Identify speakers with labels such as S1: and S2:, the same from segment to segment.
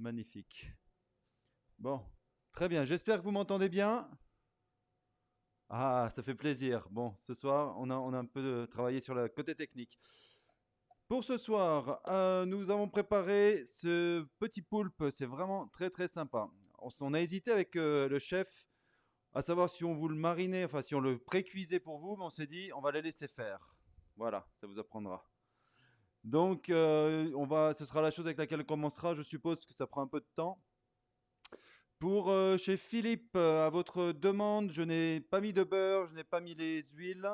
S1: Magnifique. Bon, très bien. J'espère que vous m'entendez bien. Ah, ça fait plaisir. Bon, ce soir, on a un peu travaillé sur le côté technique. Pour ce soir, nous avons préparé ce petit poulpe. C'est vraiment très très sympa. On a hésité avec le chef à savoir si on vous le marinait, enfin si on le pré-cuisait pour vous, mais on s'est dit on va les laisser faire. Voilà, ça vous apprendra. Donc, ce sera la chose avec laquelle on commencera. Je suppose que ça prend un peu de temps. Pour chez Philippe, à votre demande, je n'ai pas mis de beurre, je n'ai pas mis les huiles.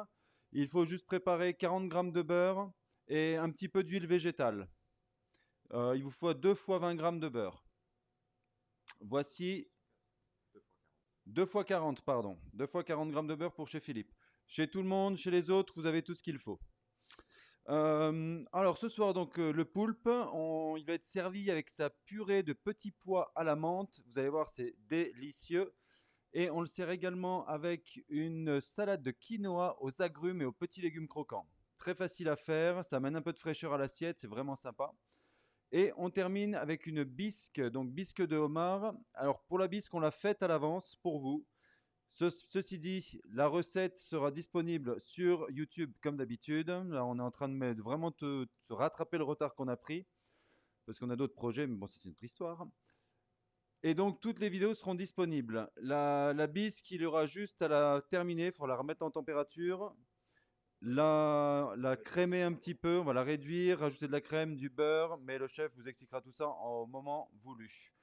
S1: Il faut juste préparer 40 grammes de beurre et un petit peu d'huile végétale. Il vous faut 2 fois 20 grammes de beurre. Voici 2 fois 40, pardon. 2 fois 40 grammes de beurre pour chez Philippe. Chez tout le monde, chez les autres, vous avez tout ce qu'il faut. Alors ce soir, donc le poulpe, il va être servi avec sa purée de petits pois à la menthe. Vous allez voir, c'est délicieux. Et on le sert également avec une salade de quinoa aux agrumes et aux petits légumes croquants. Très facile à faire, ça amène un peu de fraîcheur à l'assiette, c'est vraiment sympa. Et on termine avec une bisque, donc bisque de homard. Alors pour la bisque, on l'a faite à l'avance pour vous. Ceci dit, la recette sera disponible sur YouTube comme d'habitude. Là, on est en train de vraiment te rattraper le retard qu'on a pris, parce qu'on a d'autres projets, mais bon, c'est une autre histoire. Et donc, toutes les vidéos seront disponibles. La bisque, il y aura juste à la terminer, il faudra la remettre en température, la crémer un petit peu, on va la réduire, rajouter de la crème, du beurre, mais le chef vous expliquera tout ça au moment voulu.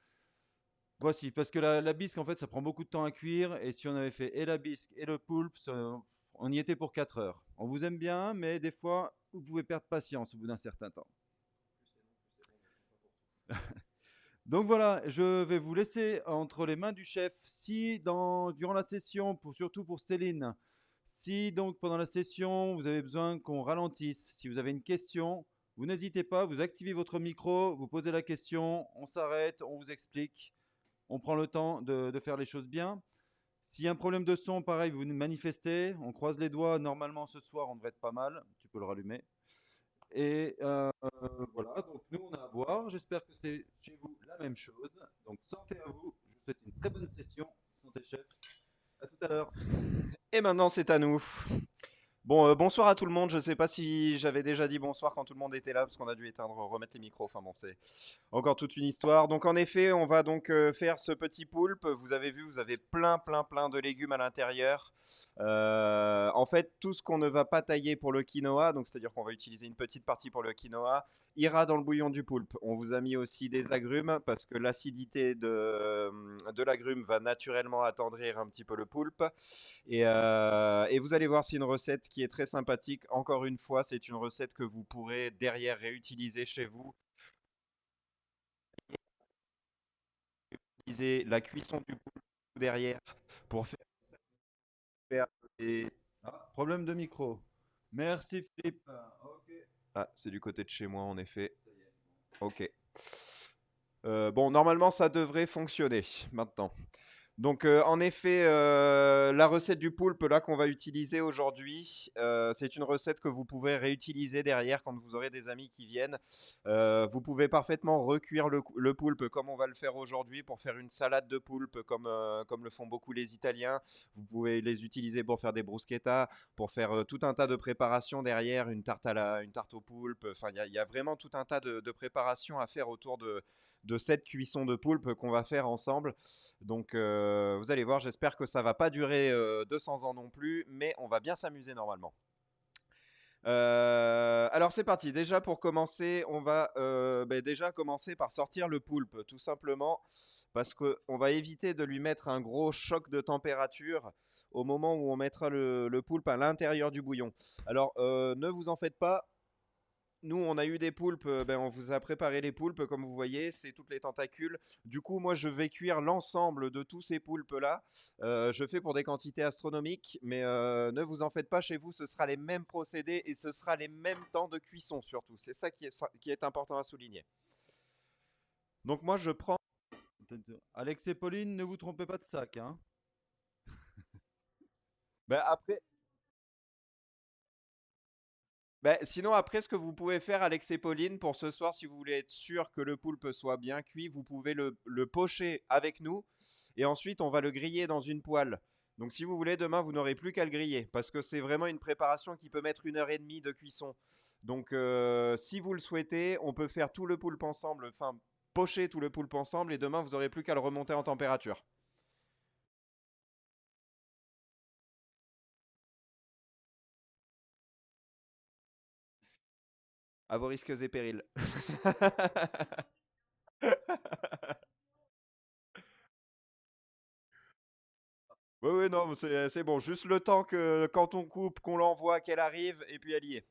S1: Voici, parce que la bisque, en fait, ça prend beaucoup de temps à cuire, et si on avait fait et la bisque et le poulpe, on y était pour 4 heures. On vous aime bien, mais des fois, vous pouvez perdre patience au bout d'un certain temps. Donc voilà, je vais vous laisser entre les mains du chef. Si durant la session, surtout pour Céline, si donc pendant la session vous avez besoin qu'on ralentisse, si vous avez une question, vous n'hésitez pas, vous activez votre micro, vous posez la question, on s'arrête, on vous explique, on prend le temps de faire les choses bien. S'il y a un problème de son, pareil, vous nous manifestez, on croise les doigts, normalement ce soir on devrait être pas mal, tu peux le rallumer. Et voilà, donc nous on a à boire. J'espère que c'est chez vous la même chose. Donc santé à vous. Je vous souhaite une très bonne session. Santé chef. À tout à l'heure.
S2: Et maintenant, c'est à nous. Bon, bonsoir à tout le monde. Je sais pas si j'avais déjà dit bonsoir quand tout le monde était là, parce qu'on a dû éteindre, remettre les micros. Enfin bon, c'est encore toute une histoire. Donc en effet, on va donc faire ce petit poulpe. Vous avez vu, vous avez plein de légumes à l'intérieur. En fait, tout ce qu'on ne va pas tailler pour le quinoa, donc c'est-à-dire qu'on va utiliser une petite partie pour le quinoa, ira dans le bouillon du poulpe. On vous a mis aussi des agrumes parce que l'acidité de l'agrume va naturellement attendrir un petit peu le poulpe. Et vous allez voir, c'est une recette qui est très sympathique. Encore une fois, c'est une recette que vous pourrez derrière réutiliser chez vous. Utiliser la cuisson du poulpe derrière pour faire des...
S1: Ah, problème de micro. Merci Philippe. Ok.
S2: Ah, c'est du côté de chez moi en effet. Ok. Bon, normalement, ça devrait fonctionner maintenant. Donc, en effet, la recette du poulpe là qu'on va utiliser aujourd'hui, c'est une recette que vous pouvez réutiliser derrière quand vous aurez des amis qui viennent. Vous pouvez parfaitement recuire le poulpe comme on va le faire aujourd'hui pour faire une salade de poulpe comme le font beaucoup les Italiens. Vous pouvez les utiliser pour faire des bruschettas, pour faire tout un tas de préparations derrière, une tarte au poulpe. Enfin, il y a vraiment tout un tas de préparations à faire autour de cette cuisson de poulpe qu'on va faire ensemble. Donc vous allez voir, j'espère que ça va pas durer 200 ans non plus, mais on va bien s'amuser normalement. Alors c'est parti. Déjà pour commencer, on va déjà commencer par sortir le poulpe, tout simplement, parce qu'on va éviter de lui mettre un gros choc de température au moment où on mettra le poulpe à l'intérieur du bouillon. Alors ne vous en faites pas, nous, on a eu des poulpes, on vous a préparé les poulpes, comme vous voyez, c'est toutes les tentacules. Du coup, moi, je vais cuire l'ensemble de tous ces poulpes-là. Je fais pour des quantités astronomiques, mais ne vous en faites pas chez vous, ce sera les mêmes procédés et ce sera les mêmes temps de cuisson surtout. C'est ça qui est important à souligner. Donc moi, je prends...
S1: Alex et Pauline, ne vous trompez pas de sac, hein.
S2: Ben, après, Ben, sinon, après, ce que vous pouvez faire, Alex et Pauline, pour ce soir, si vous voulez être sûr que le poulpe soit bien cuit, vous pouvez le pocher avec nous et ensuite on va le griller dans une poêle. Donc, si vous voulez, demain, vous n'aurez plus qu'à le griller parce que c'est vraiment une préparation qui peut mettre 1 heure et demie de cuisson. Donc, si vous le souhaitez, on peut faire tout le poulpe ensemble, enfin, pocher tout le poulpe ensemble et demain, vous n'aurez plus qu'à le remonter en température. À vos risques et périls. Oui, oui, non, c'est bon. Juste le temps que quand on coupe, qu'on l'envoie, qu'elle arrive, et puis elle y est.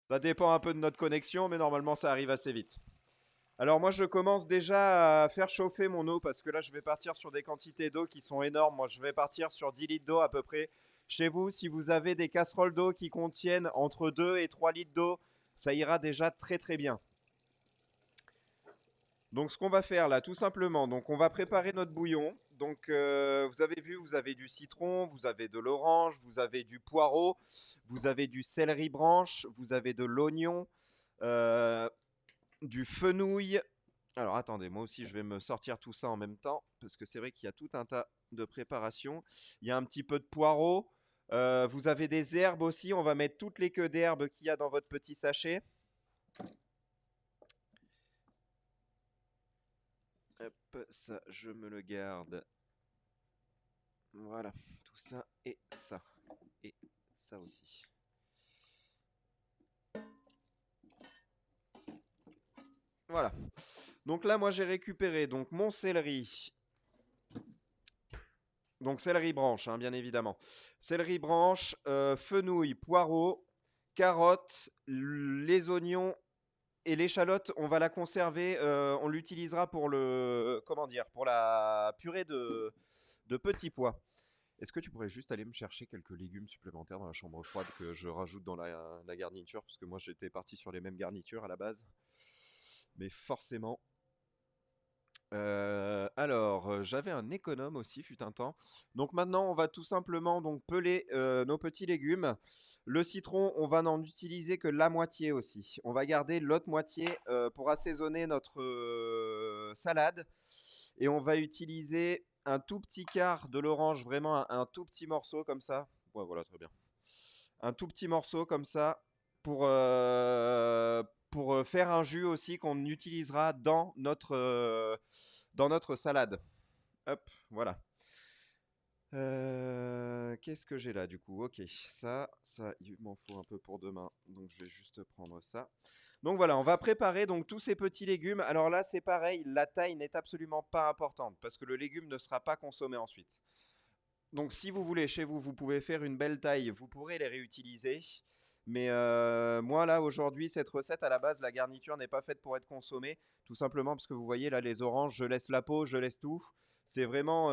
S2: Ça dépend un peu de notre connexion, mais normalement ça arrive assez vite. Alors moi je commence déjà à faire chauffer mon eau parce que là je vais partir sur des quantités d'eau qui sont énormes. Moi je vais partir sur 10 litres d'eau à peu près. Chez vous, si vous avez des casseroles d'eau qui contiennent entre 2 et 3 litres d'eau, ça ira déjà très très bien. Donc ce qu'on va faire là, tout simplement, donc on va préparer notre bouillon. Donc vous avez vu, vous avez du citron, vous avez de l'orange, vous avez du poireau, vous avez du céleri branche, vous avez de l'oignon, euh, du fenouil. Alors attendez, moi aussi je vais me sortir tout ça en même temps parce que c'est vrai qu'il y a tout un tas de préparations. Il y a un petit peu de poireau. Vous avez des herbes aussi. On va mettre toutes les queues d'herbes qu'il y a dans votre petit sachet. Hop, ça, je me le garde. Voilà, tout ça et ça. Et ça aussi. Voilà. Donc là, moi, j'ai récupéré donc mon céleri. Donc céleri branche, hein, bien évidemment. Céleri branche, fenouil, poireau, carottes, les oignons et l'échalote. On va la conserver. On l'utilisera pour le, comment dire, pour la purée de petits pois. Est-ce que tu pourrais juste aller me chercher quelques légumes supplémentaires dans la chambre froide que je rajoute dans la garniture? Parce que moi j'étais parti sur les mêmes garnitures à la base. Mais forcément. Alors, j'avais un économe aussi, fut un temps. Donc maintenant, on va tout simplement donc peler nos petits légumes. Le citron, on va n'en utiliser que la moitié aussi. On va garder l'autre moitié pour assaisonner notre salade. Et on va utiliser un tout petit quart de l'orange, vraiment un tout petit morceau comme ça. Ouais, voilà, très bien. Un tout petit morceau comme ça pour faire un jus aussi qu'on utilisera dans notre salade. Hop, voilà. Qu'est-ce que j'ai là du coup? Ok, ça, il m'en faut un peu pour demain, donc je vais juste prendre ça. Donc voilà, on va préparer donc tous ces petits légumes. Alors là, c'est pareil, la taille n'est absolument pas importante parce que le légume ne sera pas consommé ensuite. Donc si vous voulez chez vous, vous pouvez faire une belle taille, vous pourrez les réutiliser. Mais moi là aujourd'hui, cette recette à la base, la garniture n'est pas faite pour être consommée, tout simplement parce que vous voyez là les oranges, je laisse la peau, je laisse tout. C'est vraiment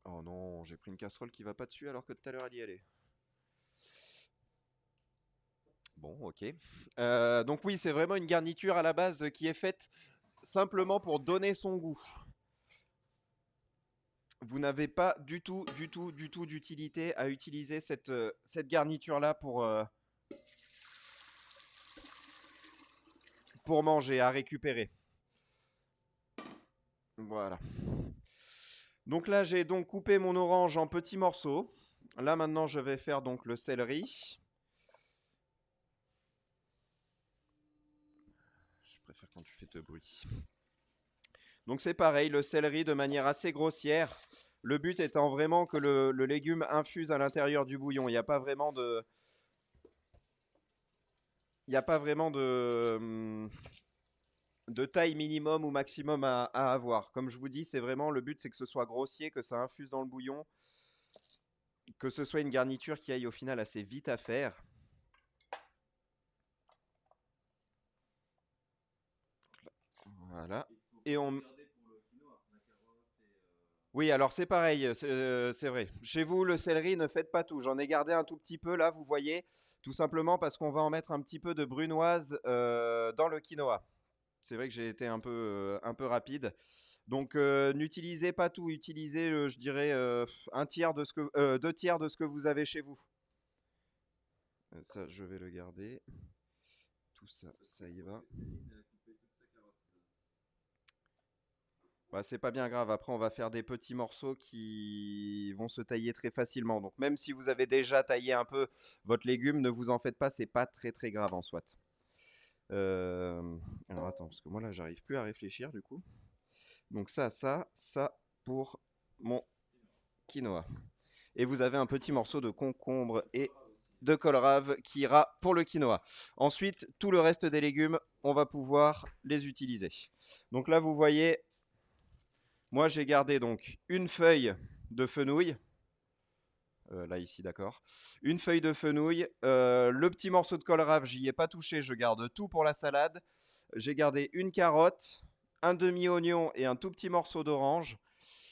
S2: oh non, j'ai pris une casserole qui va pas dessus alors que tout à l'heure elle y allait. Bon, ok. Donc oui, c'est vraiment une garniture à la base qui est faite simplement pour donner son goût. Vous n'avez pas du tout, du tout, du tout d'utilité à utiliser cette garniture-là pour manger, à récupérer. Voilà. Donc là, j'ai donc coupé mon orange en petits morceaux. Là, maintenant, je vais faire donc le céleri. Je préfère quand tu fais de bruit. Donc c'est pareil, le céleri de manière assez grossière. Le but étant vraiment que le légume infuse à l'intérieur du bouillon. Il n'y a pas vraiment de... Il n'y a pas vraiment de taille minimum ou maximum à avoir. Comme je vous dis, c'est vraiment le but, c'est que ce soit grossier, que ça infuse dans le bouillon, que ce soit une garniture qui aille au final assez vite à faire. Voilà. Et on... Oui, alors c'est pareil, c'est vrai. Chez vous, le céleri, ne faites pas tout. J'en ai gardé un tout petit peu là, vous voyez, tout simplement parce qu'on va en mettre un petit peu de brunoise dans le quinoa. C'est vrai que j'ai été un peu rapide. Donc n'utilisez pas tout, utilisez, je dirais, un tiers de ce que, 2 tiers de ce que vous avez chez vous. Ça, je vais le garder. Tout ça, ça y va. Bah, c'est pas bien grave. Après, on va faire des petits morceaux qui vont se tailler très facilement. Donc, même si vous avez déjà taillé un peu votre légume, ne vous en faites pas. C'est pas très très grave en soit. Alors, attends, parce que moi là, j'arrive plus à réfléchir du coup. Donc, ça pour mon quinoa. Et vous avez un petit morceau de concombre et de kohlrabi qui ira pour le quinoa. Ensuite, tout le reste des légumes, on va pouvoir les utiliser. Donc là, vous voyez, moi j'ai gardé donc une feuille de fenouil. Là ici, d'accord. Une feuille de fenouil. Le petit morceau de kohlrabi, j'y ai pas touché, je garde tout pour la salade. J'ai gardé une carotte, un demi-oignon et un tout petit morceau d'orange.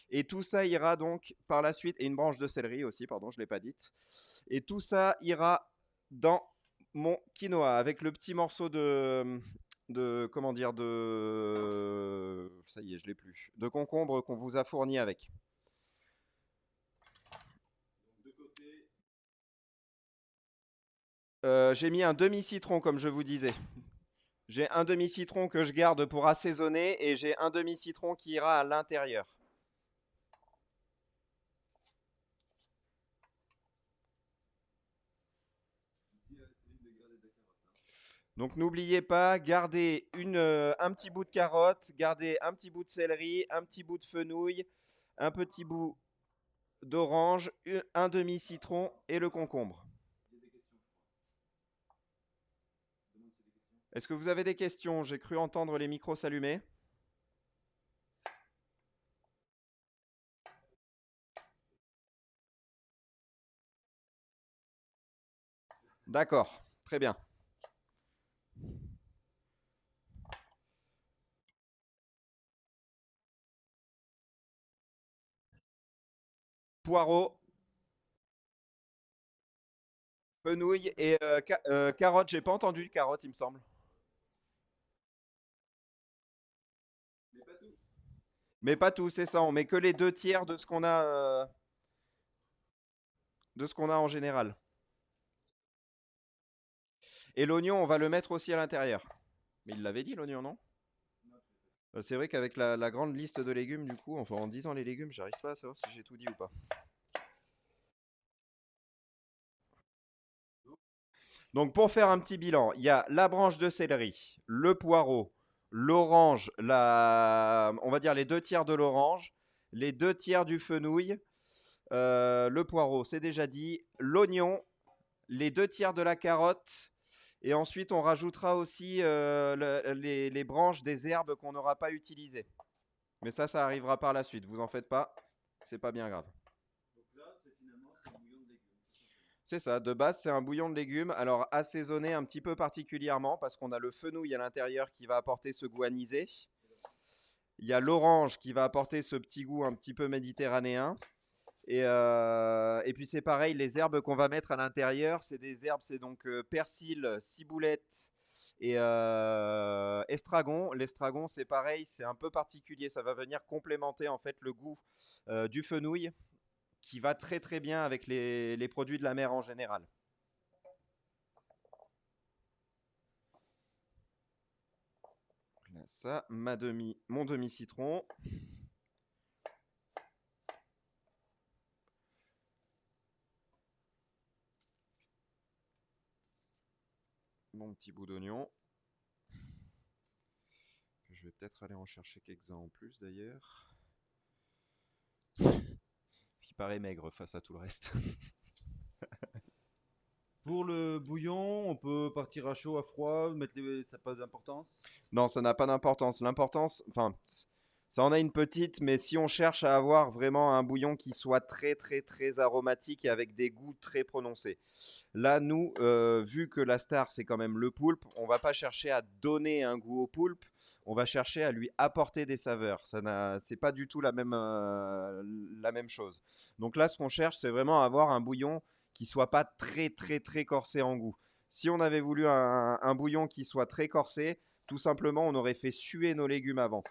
S2: Et tout ça ira donc par la suite, et une branche de céleri aussi, pardon, je ne l'ai pas dite. Et tout ça ira dans mon quinoa avec le petit morceau comment dire, ça y est, je l'ai plus, de concombre qu'on vous a fourni avec. J'ai mis un demi-citron comme je vous disais. J'ai un demi-citron que je garde pour assaisonner et j'ai un demi-citron qui ira à l'intérieur. Donc n'oubliez pas, gardez un petit bout de carotte, gardez un petit bout de céleri, un petit bout de fenouil, un petit bout d'orange, un demi-citron et le concombre. Est-ce que vous avez des questions? J'ai cru entendre les micros s'allumer. D'accord, très bien. Poireaux, fenouil et carotte. J'ai pas entendu le carotte, il me semble. Mais pas tout, c'est ça. On met que les 2 tiers de ce qu'on a, en général. Et l'oignon, on va le mettre aussi à l'intérieur. Mais il l'avait dit l'oignon, non? C'est vrai qu'avec la grande liste de légumes, du coup, enfin en disant les légumes, j'arrive pas à savoir si j'ai tout dit ou pas. Donc pour faire un petit bilan, il y a la branche de céleri, le poireau, l'orange, on va dire les 2 tiers de l'orange, les 2 tiers du fenouil, le poireau, c'est déjà dit, l'oignon, les 2 tiers de la carotte, et ensuite on rajoutera aussi les branches des herbes qu'on n'aura pas utilisées. Mais ça arrivera par la suite, vous en faites pas, c'est pas bien grave. C'est ça, de base c'est un bouillon de légumes, alors assaisonné un petit peu particulièrement parce qu'on a le fenouil à l'intérieur qui va apporter ce goût anisé. Il y a l'orange qui va apporter ce petit goût un petit peu méditerranéen. Et puis c'est pareil, les herbes qu'on va mettre à l'intérieur, c'est des herbes, c'est donc persil, ciboulette et estragon. L'estragon c'est pareil, c'est un peu particulier, ça va venir complémenter en fait le goût du fenouil qui va très très bien avec les produits de la mer en général. Là, ça, mon demi-citron. Mon petit bout d'oignon. Je vais peut-être aller en chercher quelques-uns en plus d'ailleurs. Ce qui paraît maigre face à tout le reste.
S1: Pour le bouillon, on peut partir à chaud, à froid, ça n'a pas d'importance.
S2: Non, ça n'a pas d'importance. L'importance, enfin, ça en a une petite, mais si on cherche à avoir vraiment un bouillon qui soit très très très aromatique et avec des goûts très prononcés. Là, nous, vu que la star c'est quand même le poulpe, on va pas chercher à donner un goût au poulpe, on va chercher à lui apporter des saveurs. C'est pas du tout la même chose. Donc là, ce qu'on cherche, c'est vraiment avoir un bouillon qui soit pas très très très corsé en goût. Si on avait voulu un bouillon qui soit très corsé, tout simplement, on aurait fait suer nos légumes avant.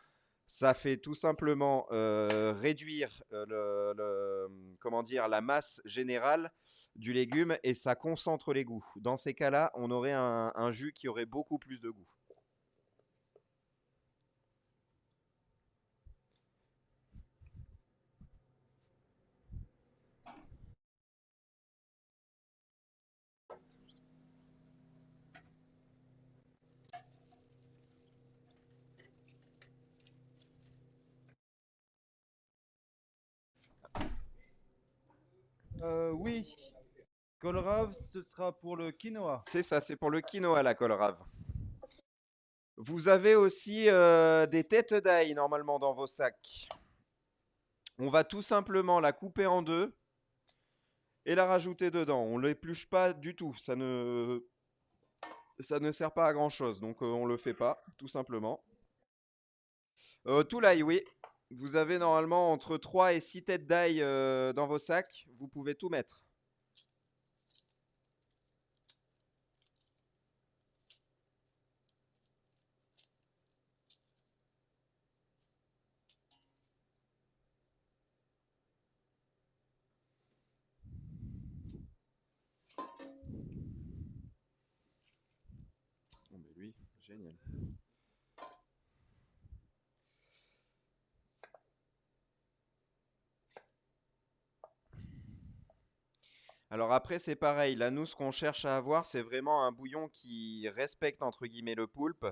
S2: Ça fait tout simplement réduire comment dire, la masse générale du légume et ça concentre les goûts. Dans ces cas-là, on aurait un jus qui aurait beaucoup plus de goût.
S1: Oui, kohlrabi, ce sera pour le quinoa.
S2: C'est ça, c'est pour le quinoa la kohlrabi. Vous avez aussi des têtes d'ail normalement dans vos sacs. On va tout simplement la couper en deux et la rajouter dedans. On ne l'épluche pas du tout, ça ne sert pas à grand chose, donc on le fait pas, tout simplement. Tout l'ail, oui. Vous avez normalement entre 3 et 6 têtes d'ail dans vos sacs. Vous pouvez tout mettre. Bon, mais lui, génial. Alors après, c'est pareil. Là, nous, ce qu'on cherche à avoir, c'est vraiment un bouillon qui respecte, entre guillemets, le poulpe.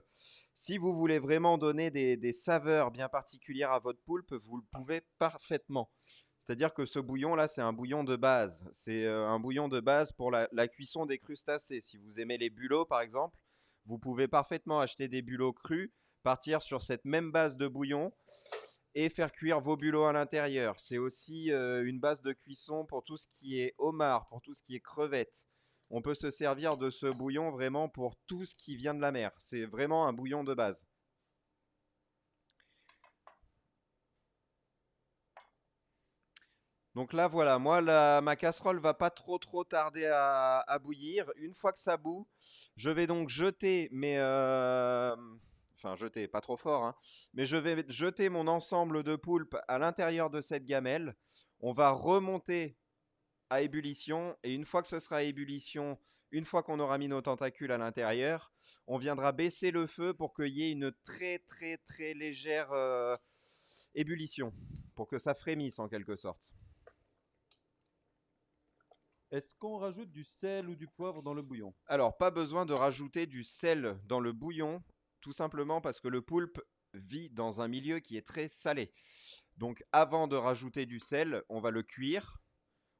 S2: Si vous voulez vraiment donner des saveurs bien particulières à votre poulpe, vous le pouvez parfaitement. C'est-à-dire que ce bouillon-là, c'est un bouillon de base. C'est un bouillon de base pour la cuisson des crustacés. Si vous aimez les bulots, par exemple, vous pouvez parfaitement acheter des bulots crus, partir sur cette même base de bouillon et faire cuire vos bulots à l'intérieur. C'est aussi une base de cuisson pour tout ce qui est homard, pour tout ce qui est crevettes. On peut se servir de ce bouillon vraiment pour tout ce qui vient de la mer. C'est vraiment un bouillon de base. Donc là, voilà, moi, ma casserole va pas trop tarder à bouillir. Une fois que ça bout, je vais donc jeter enfin, jeter, pas trop fort, hein, mais je vais jeter mon ensemble de poulpe à l'intérieur de cette gamelle. On va remonter à ébullition et une fois que ce sera à ébullition, une fois qu'on aura mis nos tentacules à l'intérieur, on viendra baisser le feu pour qu'il y ait une très légère ébullition, pour que ça frémisse en quelque sorte.
S1: Est-ce qu'on rajoute du sel ou du poivre dans le bouillon?
S2: Alors, pas besoin de rajouter du sel dans le bouillon, tout simplement parce que le poulpe vit dans un milieu qui est très salé. Donc, avant de rajouter du sel, on va le cuire,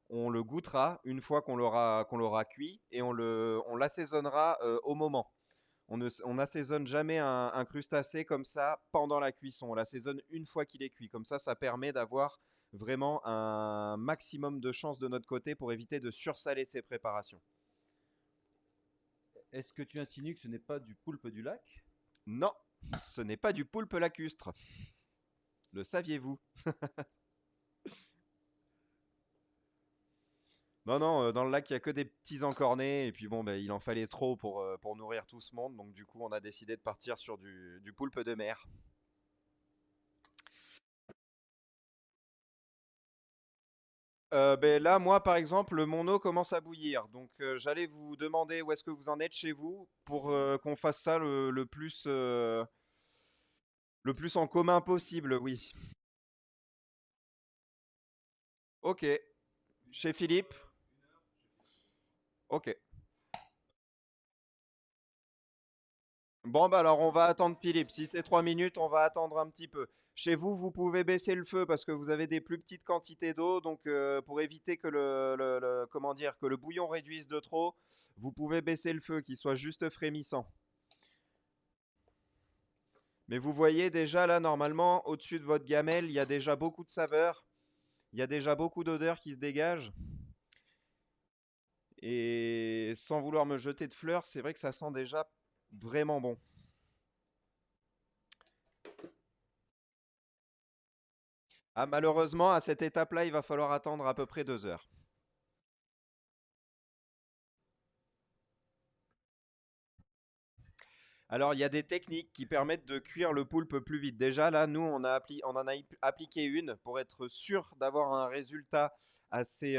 S2: on le goûtera une fois qu'on l'aura cuit et on l'assaisonnera au moment. On n'assaisonne jamais un crustacé comme ça pendant la cuisson. On l'assaisonne une fois qu'il est cuit. Comme ça permet d'avoir vraiment un maximum de chances de notre côté pour éviter de sursaler ces préparations.
S1: Est-ce que tu insinues que ce n'est pas du poulpe du lac?
S2: Non, ce n'est pas du poulpe lacustre. Le saviez-vous? Non, non, dans le lac, il n'y a que des petits encornés. Et puis bon, il en fallait trop pour nourrir tout ce monde. Donc du coup, on a décidé de partir sur du poulpe de mer. Là, moi, par exemple, mon eau commence à bouillir. Donc j'allais vous demander où est-ce que vous en êtes chez vous pour qu'on fasse ça le plus en commun possible, oui. Ok. Chez Philippe? Ok. Bon, bah alors on va attendre Philippe. Si c'est 3 minutes, on va attendre un petit peu. Chez vous, vous pouvez baisser le feu parce que vous avez des plus petites quantités d'eau. Donc, pour éviter que comment dire, que le bouillon réduise de trop, vous pouvez baisser le feu, qu'il soit juste frémissant. Mais vous voyez déjà là, normalement, au-dessus de votre gamelle, il y a déjà beaucoup de saveurs. Il y a déjà beaucoup d'odeurs qui se dégagent. Et sans vouloir me jeter de fleurs, c'est vrai que ça sent déjà vraiment bon. Ah, malheureusement, à cette étape-là, il va falloir attendre à peu près 2 heures. Alors, il y a des techniques qui permettent de cuire le poulpe plus vite. Déjà, là, nous, on en a appliqué une pour être sûr d'avoir un résultat assez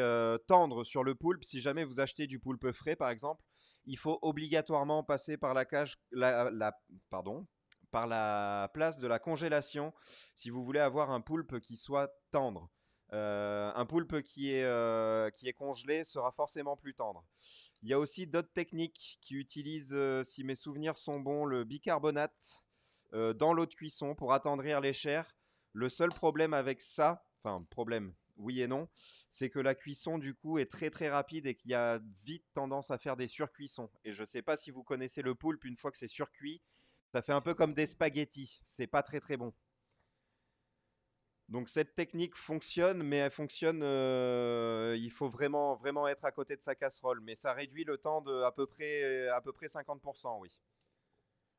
S2: tendre sur le poulpe. Si jamais vous achetez du poulpe frais, par exemple, il faut obligatoirement passer par pardon, par la place de la congélation si vous voulez avoir un poulpe qui soit tendre. Un poulpe qui est congelé sera forcément plus tendre. Il y a aussi d'autres techniques qui utilisent, si mes souvenirs sont bons, le bicarbonate dans l'eau de cuisson pour attendrir les chairs. Le seul problème avec ça, enfin problème, oui et non, c'est que la cuisson du coup est très très rapide et qu'il y a vite tendance à faire des surcuissons. Et je ne sais pas si vous connaissez le poulpe, une fois que c'est surcuit, ça fait un peu comme des spaghettis. C'est pas très très bon. Donc cette technique fonctionne, mais elle fonctionne, il faut vraiment, vraiment être à côté de sa casserole. Mais ça réduit le temps de à peu près 50%, oui.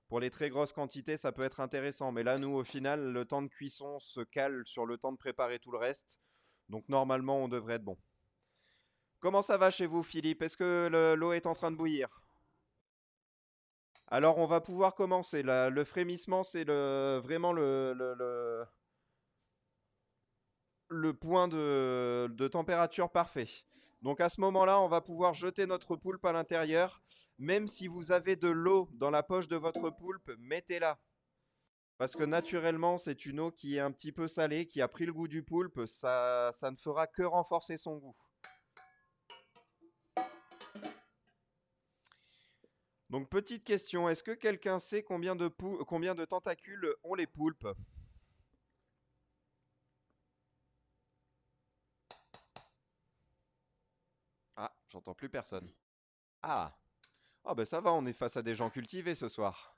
S2: Pour les très grosses quantités, ça peut être intéressant. Mais là, nous, au final, le temps de cuisson se cale sur le temps de préparer tout le reste. Donc normalement, on devrait être bon. Comment ça va chez vous, Philippe? Est-ce que l'eau est en train de bouillir? Alors, on va pouvoir commencer. Le frémissement, c'est vraiment le point de température parfait. Donc à ce moment-là, on va pouvoir jeter notre poulpe à l'intérieur. Même si vous avez de l'eau dans la poche de votre poulpe, mettez-la. Parce que naturellement, c'est une eau qui est un petit peu salée, qui a pris le goût du poulpe. Ça ne fera que renforcer son goût. Donc petite question, est-ce que quelqu'un sait combien de tentacules ont les poulpes? Ah, j'entends plus personne. Ah, oh ben ça va, on est face à des gens cultivés ce soir.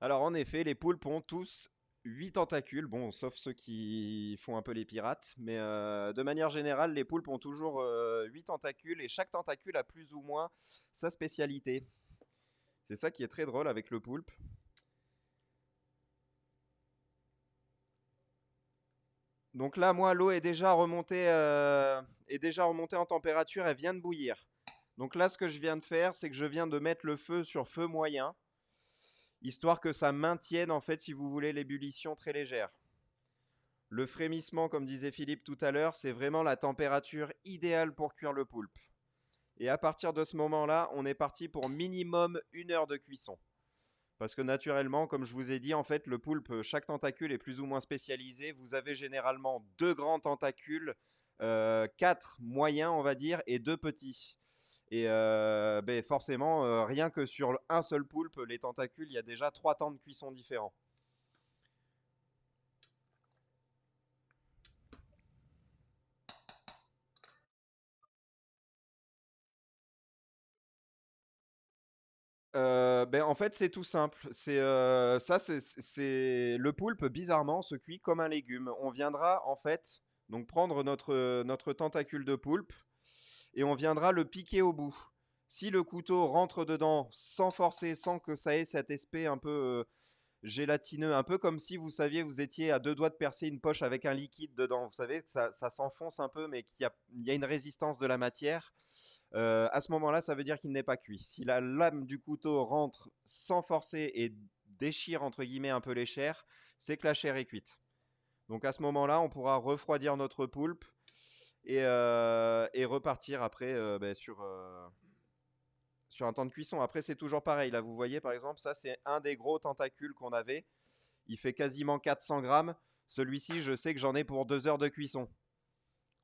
S2: Alors en effet, les poulpes ont tous 8 tentacules, bon, sauf ceux qui font un peu les pirates, mais de manière générale, les poulpes ont toujours 8 tentacules et chaque tentacule a plus ou moins sa spécialité. C'est ça qui est très drôle avec le poulpe. Donc là, moi, l'eau est déjà remontée en température, elle vient de bouillir. Donc là, ce que je viens de faire, c'est que je viens de mettre le feu sur feu moyen, histoire que ça maintienne, en fait, si vous voulez, l'ébullition très légère. Le frémissement, comme disait Philippe tout à l'heure, c'est vraiment la température idéale pour cuire le poulpe. Et à partir de ce moment-là, on est parti pour minimum 1 heure de cuisson. Parce que naturellement, comme je vous ai dit, en fait, le poulpe, chaque tentacule est plus ou moins spécialisé. Vous avez généralement 2 grands tentacules, 4 moyens, on va dire, et 2 petits. Et ben forcément, rien que sur un seul poulpe, les tentacules, il y a déjà 3 temps de cuisson différents. Ben, en fait, c'est tout simple. C'est le poulpe, bizarrement, se cuit comme un légume. On viendra, en fait, donc prendre notre tentacule de poulpe et on viendra le piquer au bout. Si le couteau rentre dedans sans forcer, sans que ça ait cet aspect un peu gélatineux, un peu comme si vous saviez, vous étiez à 2 doigts de percer une poche avec un liquide dedans. Vous savez, que ça s'enfonce un peu, mais il y a une résistance de la matière. À ce moment-là, ça veut dire qu'il n'est pas cuit. Si la lame du couteau rentre sans forcer et déchire entre guillemets un peu les chairs, c'est que la chair est cuite. Donc à ce moment-là, on pourra refroidir notre poulpe et repartir après sur un temps de cuisson. Après, c'est toujours pareil. Là, vous voyez, par exemple, ça, c'est un des gros tentacules qu'on avait. Il fait quasiment 400 grammes. Celui-ci, je sais que j'en ai pour 2 heures de cuisson.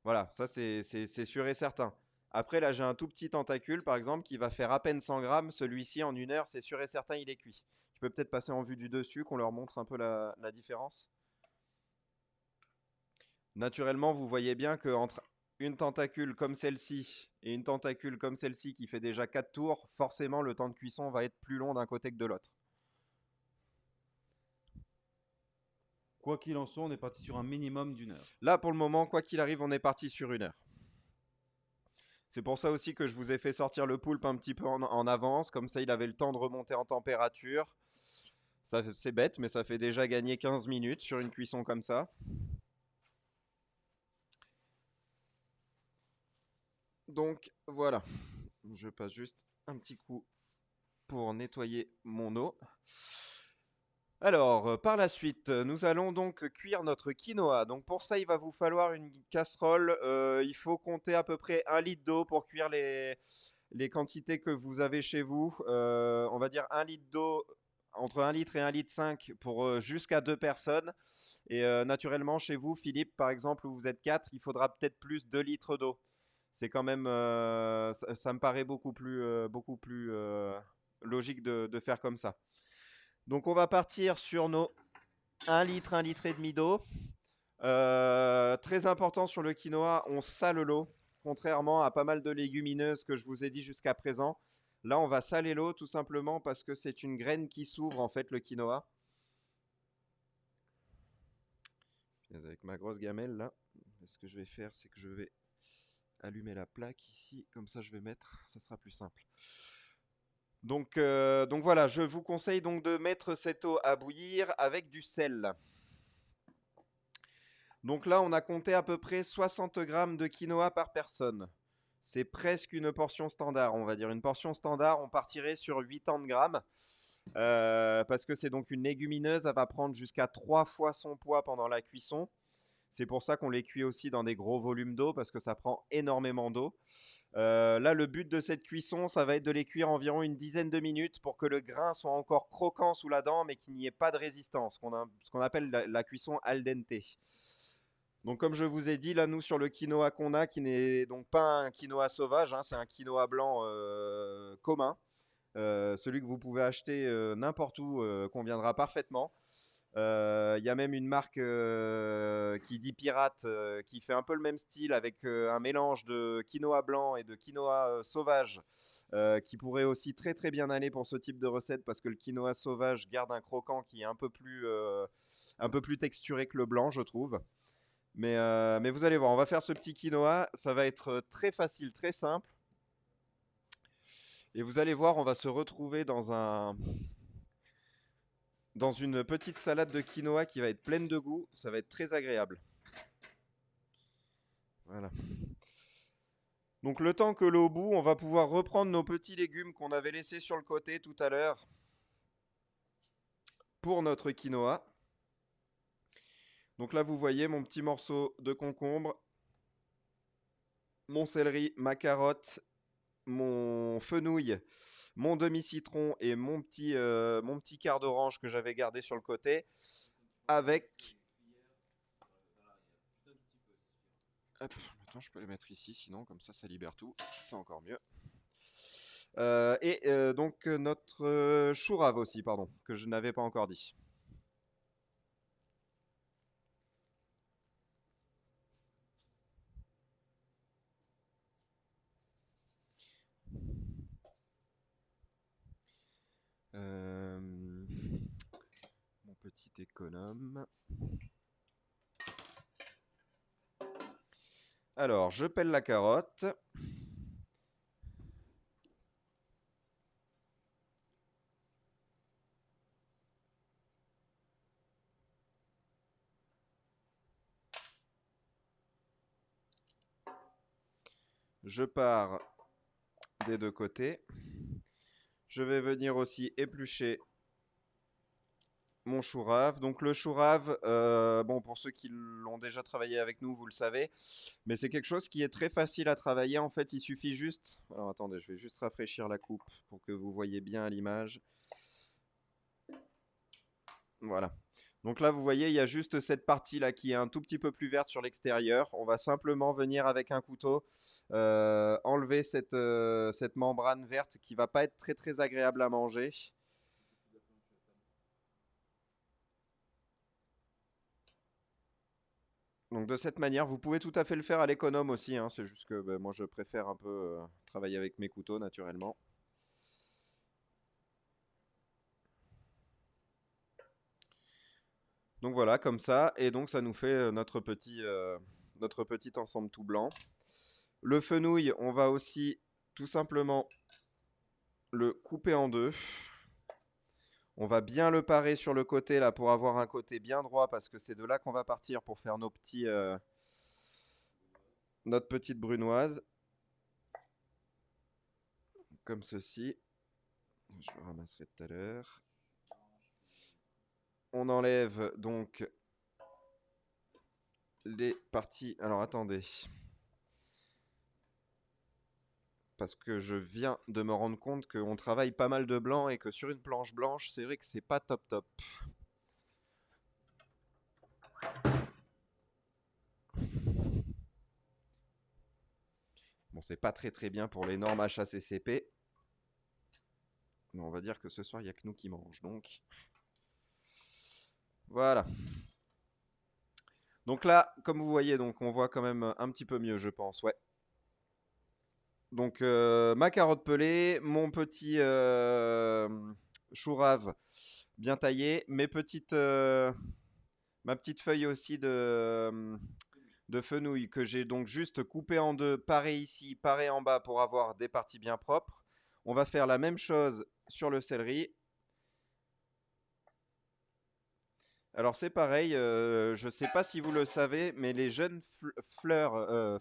S2: Voilà, ça, c'est sûr et certain. Après, là, j'ai un tout petit tentacule, par exemple, qui va faire à peine 100 grammes. Celui-ci, en 1 heure, c'est sûr et certain, il est cuit. Tu peux peut-être passer en vue du dessus, qu'on leur montre un peu la différence. Naturellement, vous voyez bien qu'entre une tentacule comme celle-ci et une tentacule comme celle-ci qui fait déjà 4 tours, forcément le temps de cuisson va être plus long d'un côté que de l'autre.
S1: Quoi qu'il en soit, on est parti sur un minimum d'1 heure.
S2: Là, pour le moment, quoi qu'il arrive, on est parti sur 1 heure. C'est pour ça aussi que je vous ai fait sortir le poulpe un petit peu en avance, comme ça il avait le temps de remonter en température. C'est bête, mais ça fait déjà gagner 15 minutes sur une cuisson comme ça. Donc voilà, je passe juste un petit coup pour nettoyer mon eau. Alors, par la suite, nous allons donc cuire notre quinoa. Donc pour ça, il va vous falloir une casserole. Il faut compter à peu près 1 litre d'eau pour cuire les quantités que vous avez chez vous. On va dire 1 litre d'eau, entre 1 litre et 1,5 litre pour jusqu'à 2 personnes. Et naturellement, chez vous, Philippe, par exemple, où vous êtes 4, il faudra peut-être plus 2 litres d'eau. C'est quand même, ça me paraît beaucoup plus logique de faire comme ça. Donc on va partir sur nos 1 litre et demi d'eau. Très important sur le quinoa, on sale l'eau, contrairement à pas mal de légumineuses que je vous ai dit jusqu'à présent. Là, on va saler l'eau tout simplement parce que c'est une graine qui s'ouvre en fait, le quinoa. Avec ma grosse gamelle là, ce que je vais faire, c'est que je vais allumer la plaque ici, comme ça je vais mettre, ça sera plus simple. Donc voilà, je vous conseille donc de mettre cette eau à bouillir avec du sel. Donc là, on a compté à peu près 60 grammes de quinoa par personne. C'est presque une portion standard, on va dire. Une portion standard, on partirait sur 80 grammes. Parce que c'est donc une légumineuse, elle va prendre jusqu'à 3 fois son poids pendant la cuisson. C'est pour ça qu'on les cuit aussi dans des gros volumes d'eau, parce que ça prend énormément d'eau. Là, le but de cette cuisson, ça va être de les cuire environ une dizaine de minutes pour que le grain soit encore croquant sous la dent, mais qu'il n'y ait pas de résistance, ce qu'on appelle la cuisson al dente. Donc comme je vous ai dit, là nous sur le quinoa qu'on a, qui n'est donc pas un quinoa sauvage, hein, c'est un quinoa blanc commun, celui que vous pouvez acheter n'importe où, conviendra parfaitement. Il y a même une marque qui dit Pirate, qui fait un peu le même style avec un mélange de quinoa blanc et de quinoa sauvage, qui pourrait aussi très très bien aller pour ce type de recette parce que le quinoa sauvage garde un croquant qui est un peu plus texturé que le blanc, je trouve. Mais vous allez voir, on va faire ce petit quinoa. Ça va être très facile, très simple. Et vous allez voir, on va se retrouver dans une petite salade de quinoa qui va être pleine de goût. Ça va être très agréable. Voilà. Donc le temps que l'eau bout, on va pouvoir reprendre nos petits légumes qu'on avait laissés sur le côté tout à l'heure pour notre quinoa. Donc là, vous voyez mon petit morceau de concombre, mon céleri, ma carotte, mon fenouil, mon demi-citron et mon petit quart d'orange que j'avais gardé sur le côté avec... Hop, attends, je peux les mettre ici, sinon comme ça libère tout, c'est encore mieux. Donc notre chou rave aussi, pardon, que je n'avais pas encore dit. Mon petit économe. Alors, je pèle la carotte. Je pars des deux côtés. Je vais venir aussi éplucher mon chou rave. Donc le chou rave, bon, pour ceux qui l'ont déjà travaillé avec nous, vous le savez, mais c'est quelque chose qui est très facile à travailler. En fait, il suffit juste... Alors attendez, je vais juste rafraîchir la coupe pour que vous voyez bien à l'image. Voilà. Donc là, vous voyez, il y a juste cette partie-là qui est un tout petit peu plus verte sur l'extérieur. On va simplement venir avec un couteau enlever cette membrane verte qui va pas être très très agréable à manger. Donc de cette manière, vous pouvez tout à fait le faire à l'économe aussi, hein. C'est juste que moi je préfère un peu travailler avec mes couteaux naturellement. Donc voilà, comme ça, et donc ça nous fait notre petit ensemble tout blanc. Le fenouil, on va aussi tout simplement le couper en deux. On va bien le parer sur le côté là pour avoir un côté bien droit parce que c'est de là qu'on va partir pour faire notre petite brunoise. comme ceci. Je le ramasserai tout à l'heure. On enlève donc les parties. Alors attendez. Parce que je viens de me rendre compte qu'on travaille pas mal de blanc et que sur une planche blanche, c'est vrai que c'est pas top top. Bon, c'est pas très très bien pour les normes HACCP. Mais on va dire que ce soir, il n'y a que nous qui mangent. Donc, voilà. Donc là, comme vous voyez, donc on voit quand même un petit peu mieux, je pense. Ouais. Donc, ma carotte pelée, mon petit chou rave bien taillé, ma petite feuille aussi de fenouil que j'ai donc juste coupé en deux, pareil ici, pareil en bas pour avoir des parties bien propres. On va faire la même chose sur le céleri. Alors c'est pareil, je ne sais pas si vous le savez, mais les jeunes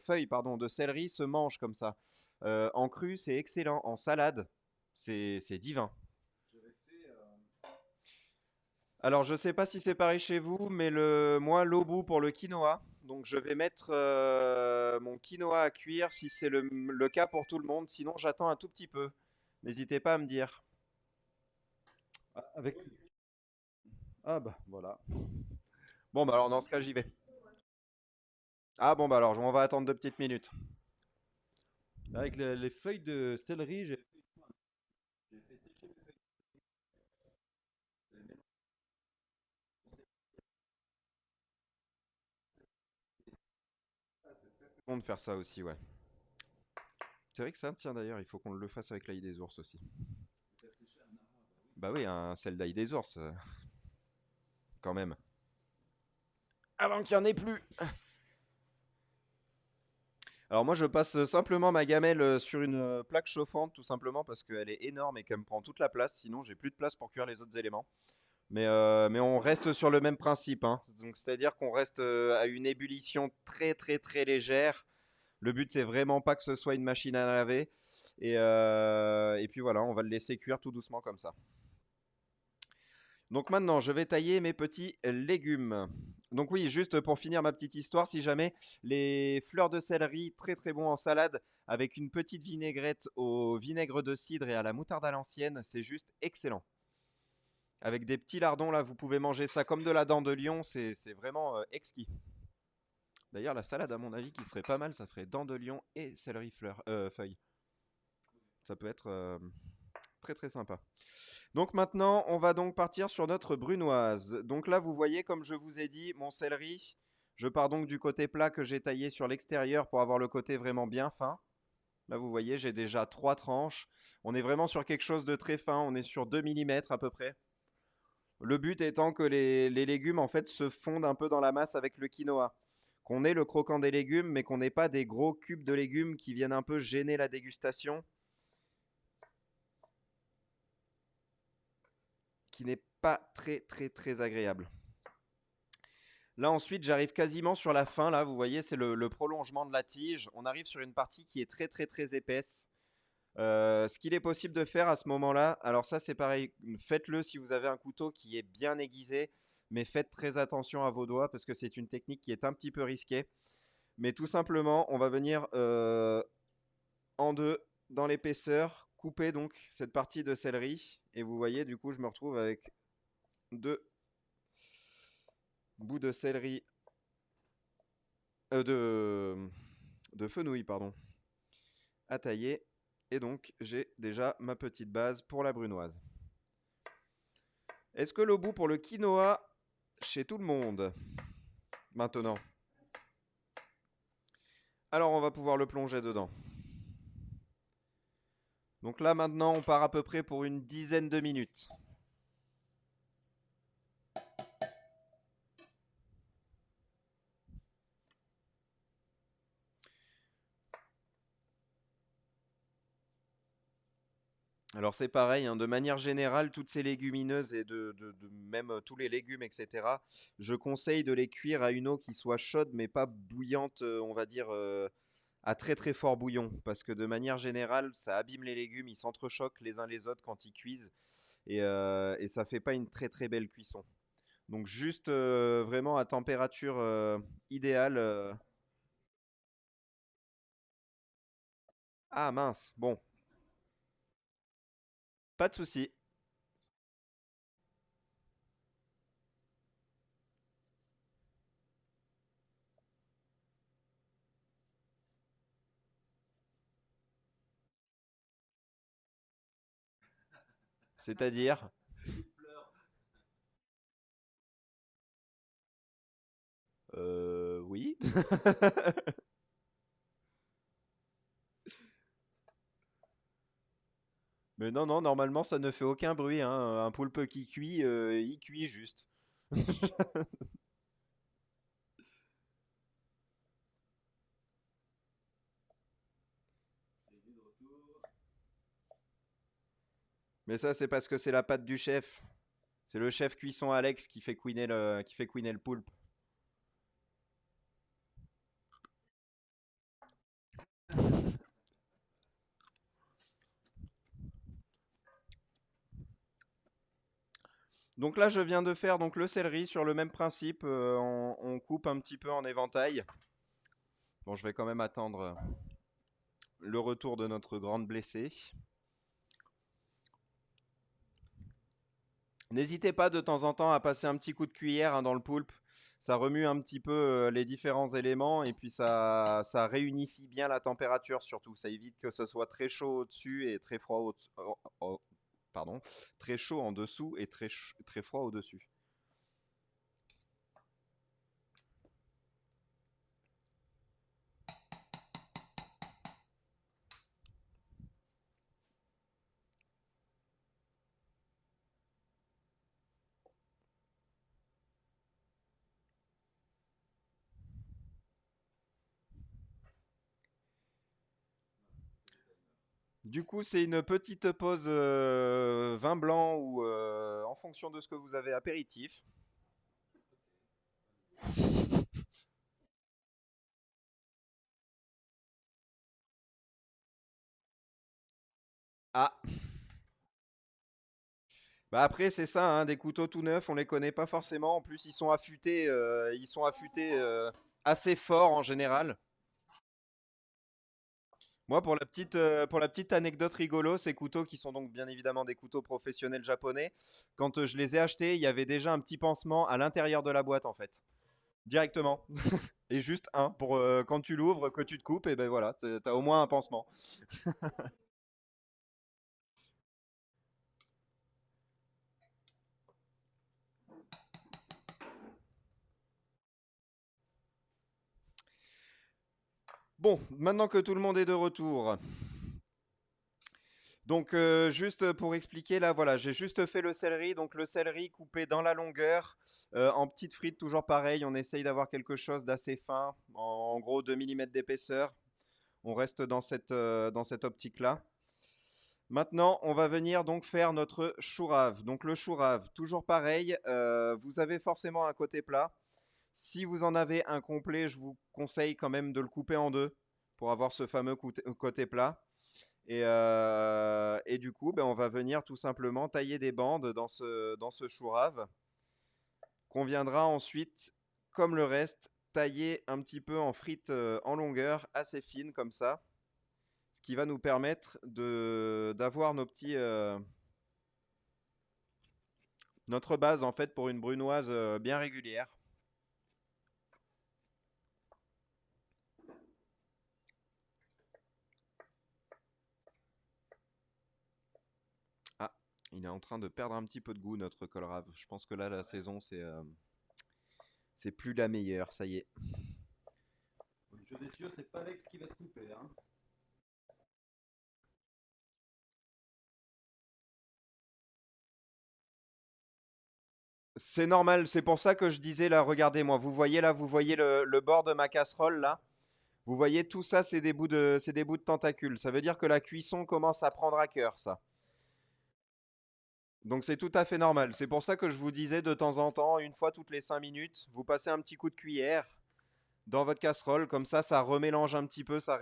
S2: feuilles pardon, de céleri se mangent comme ça. En cru, c'est excellent. En salade, c'est divin. Alors je ne sais pas si c'est pareil chez vous, mais moi, l'obou pour le quinoa. Donc je vais mettre mon quinoa à cuire si c'est le cas pour tout le monde. Sinon, j'attends un tout petit peu. N'hésitez pas à me dire.
S1: Ah, avec... Ah bah voilà.
S2: Bon, bah alors dans ce cas, j'y vais. Ah bon, bah alors on va attendre 2 petites minutes.
S1: Avec les feuilles de céleri, j'ai fait sécher les feuilles de
S2: Bon de faire ça aussi, ouais. C'est vrai que ça, tiens d'ailleurs, il faut qu'on le fasse avec l'ail des ours aussi. Bah oui, un sel d'ail des ours, quand même. Avant qu'il n'y en ait plus. Alors moi, je passe simplement ma gamelle sur une plaque chauffante, tout simplement parce qu'elle est énorme et qu'elle me prend toute la place. Sinon, j'ai plus de place pour cuire les autres éléments. Mais on reste sur le même principe, hein. Donc, c'est-à-dire qu'on reste à une ébullition très très très légère. Le but, c'est vraiment pas que ce soit une machine à laver. Et puis voilà, on va le laisser cuire tout doucement comme ça. Donc maintenant, je vais tailler mes petits légumes. Donc oui, juste pour finir ma petite histoire, si jamais les fleurs de céleri, très très bon en salade, avec une petite vinaigrette au vinaigre de cidre et à la moutarde à l'ancienne, c'est juste excellent. Avec des petits lardons, là, vous pouvez manger ça comme de la dent de lion, c'est vraiment exquis. D'ailleurs, la salade, à mon avis, qui serait pas mal, ça serait dent de lion et céleri feuille. Ça peut être très très sympa. Donc maintenant, on va donc partir sur notre brunoise. Donc là, vous voyez, comme je vous ai dit, mon céleri. Je pars donc du côté plat que j'ai taillé sur l'extérieur pour avoir le côté vraiment bien fin. Là, vous voyez, j'ai déjà 3 tranches. On est vraiment sur quelque chose de très fin. On est sur 2 millimètres à peu près. Le but étant que les légumes, en fait, se fondent un peu dans la masse avec le quinoa. Qu'on ait le croquant des légumes, mais qu'on n'ait pas des gros cubes de légumes qui viennent un peu gêner la dégustation. Qui n'est pas très très très agréable. Là ensuite j'arrive quasiment sur la fin, là vous voyez c'est le prolongement de la tige. On arrive sur une partie qui est très très très épaisse. Ce qu'il est possible de faire à ce moment-là, alors ça c'est pareil, faites-le si vous avez un couteau qui est bien aiguisé, mais faites très attention à vos doigts parce que c'est une technique qui est un petit peu risquée. Mais tout simplement on va venir en deux dans l'épaisseur, couper donc cette partie de céleri. Et vous voyez du coup je me retrouve avec 2 bouts de céleri, de fenouil, pardon, à tailler. Et donc, j'ai déjà ma petite base pour la brunoise. Est-ce que le bout pour le quinoa chez tout le monde maintenant? Alors, on va pouvoir le plonger dedans. Donc là, maintenant, on part à peu près pour une dizaine de minutes. Alors c'est pareil, hein, de manière générale, toutes ces légumineuses et de même tous les légumes, etc., je conseille de les cuire à une eau qui soit chaude, mais pas bouillante, on va dire, à très très fort bouillon, parce que de manière générale, ça abîme les légumes, ils s'entrechoquent les uns les autres quand ils cuisent, et ça fait pas une très très belle cuisson. Donc juste vraiment à température idéale. Ah mince, bon, pas de souci. C'est-à-dire, oui. Mais non, non, normalement ça ne fait aucun bruit, hein. Un poulpe qui cuit, il cuit juste. Mais ça, c'est parce que c'est la patte du chef. C'est le chef cuisson Alex qui fait couiner le poulpe. Donc là, je viens de faire donc le céleri sur le même principe. On coupe un petit peu en éventail. Bon, je vais quand même attendre le retour de notre grande blessée. N'hésitez pas de temps en temps à passer un petit coup de cuillère, hein, dans le poulpe. Ça remue un petit peu les différents éléments et puis ça réunifie bien la température surtout. Ça évite que ce soit très chaud au-dessus et très froid pardon, très chaud en dessous et très froid au-dessus. Du coup, c'est une petite pause vin blanc ou en fonction de ce que vous avez apéritif. Ah, bah après c'est ça, hein, des couteaux tout neufs, on les connaît pas forcément. En plus, ils sont affûtés assez fort en général. Moi, pour la petite anecdote rigolo, ces couteaux qui sont donc bien évidemment des couteaux professionnels japonais, quand je les ai achetés, il y avait déjà un petit pansement à l'intérieur de la boîte en fait, directement. Et juste un pour quand tu l'ouvres, que tu te coupes, et ben voilà, t'as au moins un pansement. Bon, maintenant que tout le monde est de retour, donc juste pour expliquer là, voilà, j'ai juste fait le céleri, donc le céleri coupé dans la longueur, en petites frites, toujours pareil, on essaye d'avoir quelque chose d'assez fin, en gros 2 millimètres d'épaisseur. On reste dans cette optique-là. Maintenant, on va venir donc faire notre chou rave. Donc le chou rave, toujours pareil, vous avez forcément un côté plat. Si vous en avez un complet, je vous conseille quand même de le couper en deux pour avoir ce fameux côté plat. Et du coup, ben, on va venir tout simplement tailler des bandes dans ce chou rave qu'on viendra ensuite, comme le reste, tailler un petit peu en frites en longueur, assez fines comme ça, ce qui va nous permettre d'avoir notre base en fait pour une brunoise bien régulière. Ah, il est en train de perdre un petit peu de goût notre colrave. Je pense que là la saison c'est plus la meilleure, ça y est.
S1: Une chose est sûre, c'est pas Alex qui va se couper, hein.
S2: C'est normal, c'est pour ça que je disais là, regardez-moi, vous voyez le bord de ma casserole là. Vous voyez tout ça, c'est des bouts de tentacules. Ça veut dire que la cuisson commence à prendre à cœur, ça. Donc c'est tout à fait normal. C'est pour ça que je vous disais de temps en temps, une fois toutes les 5 minutes, vous passez un petit coup de cuillère. dans votre casserole. Comme ça remélange un petit peu, ça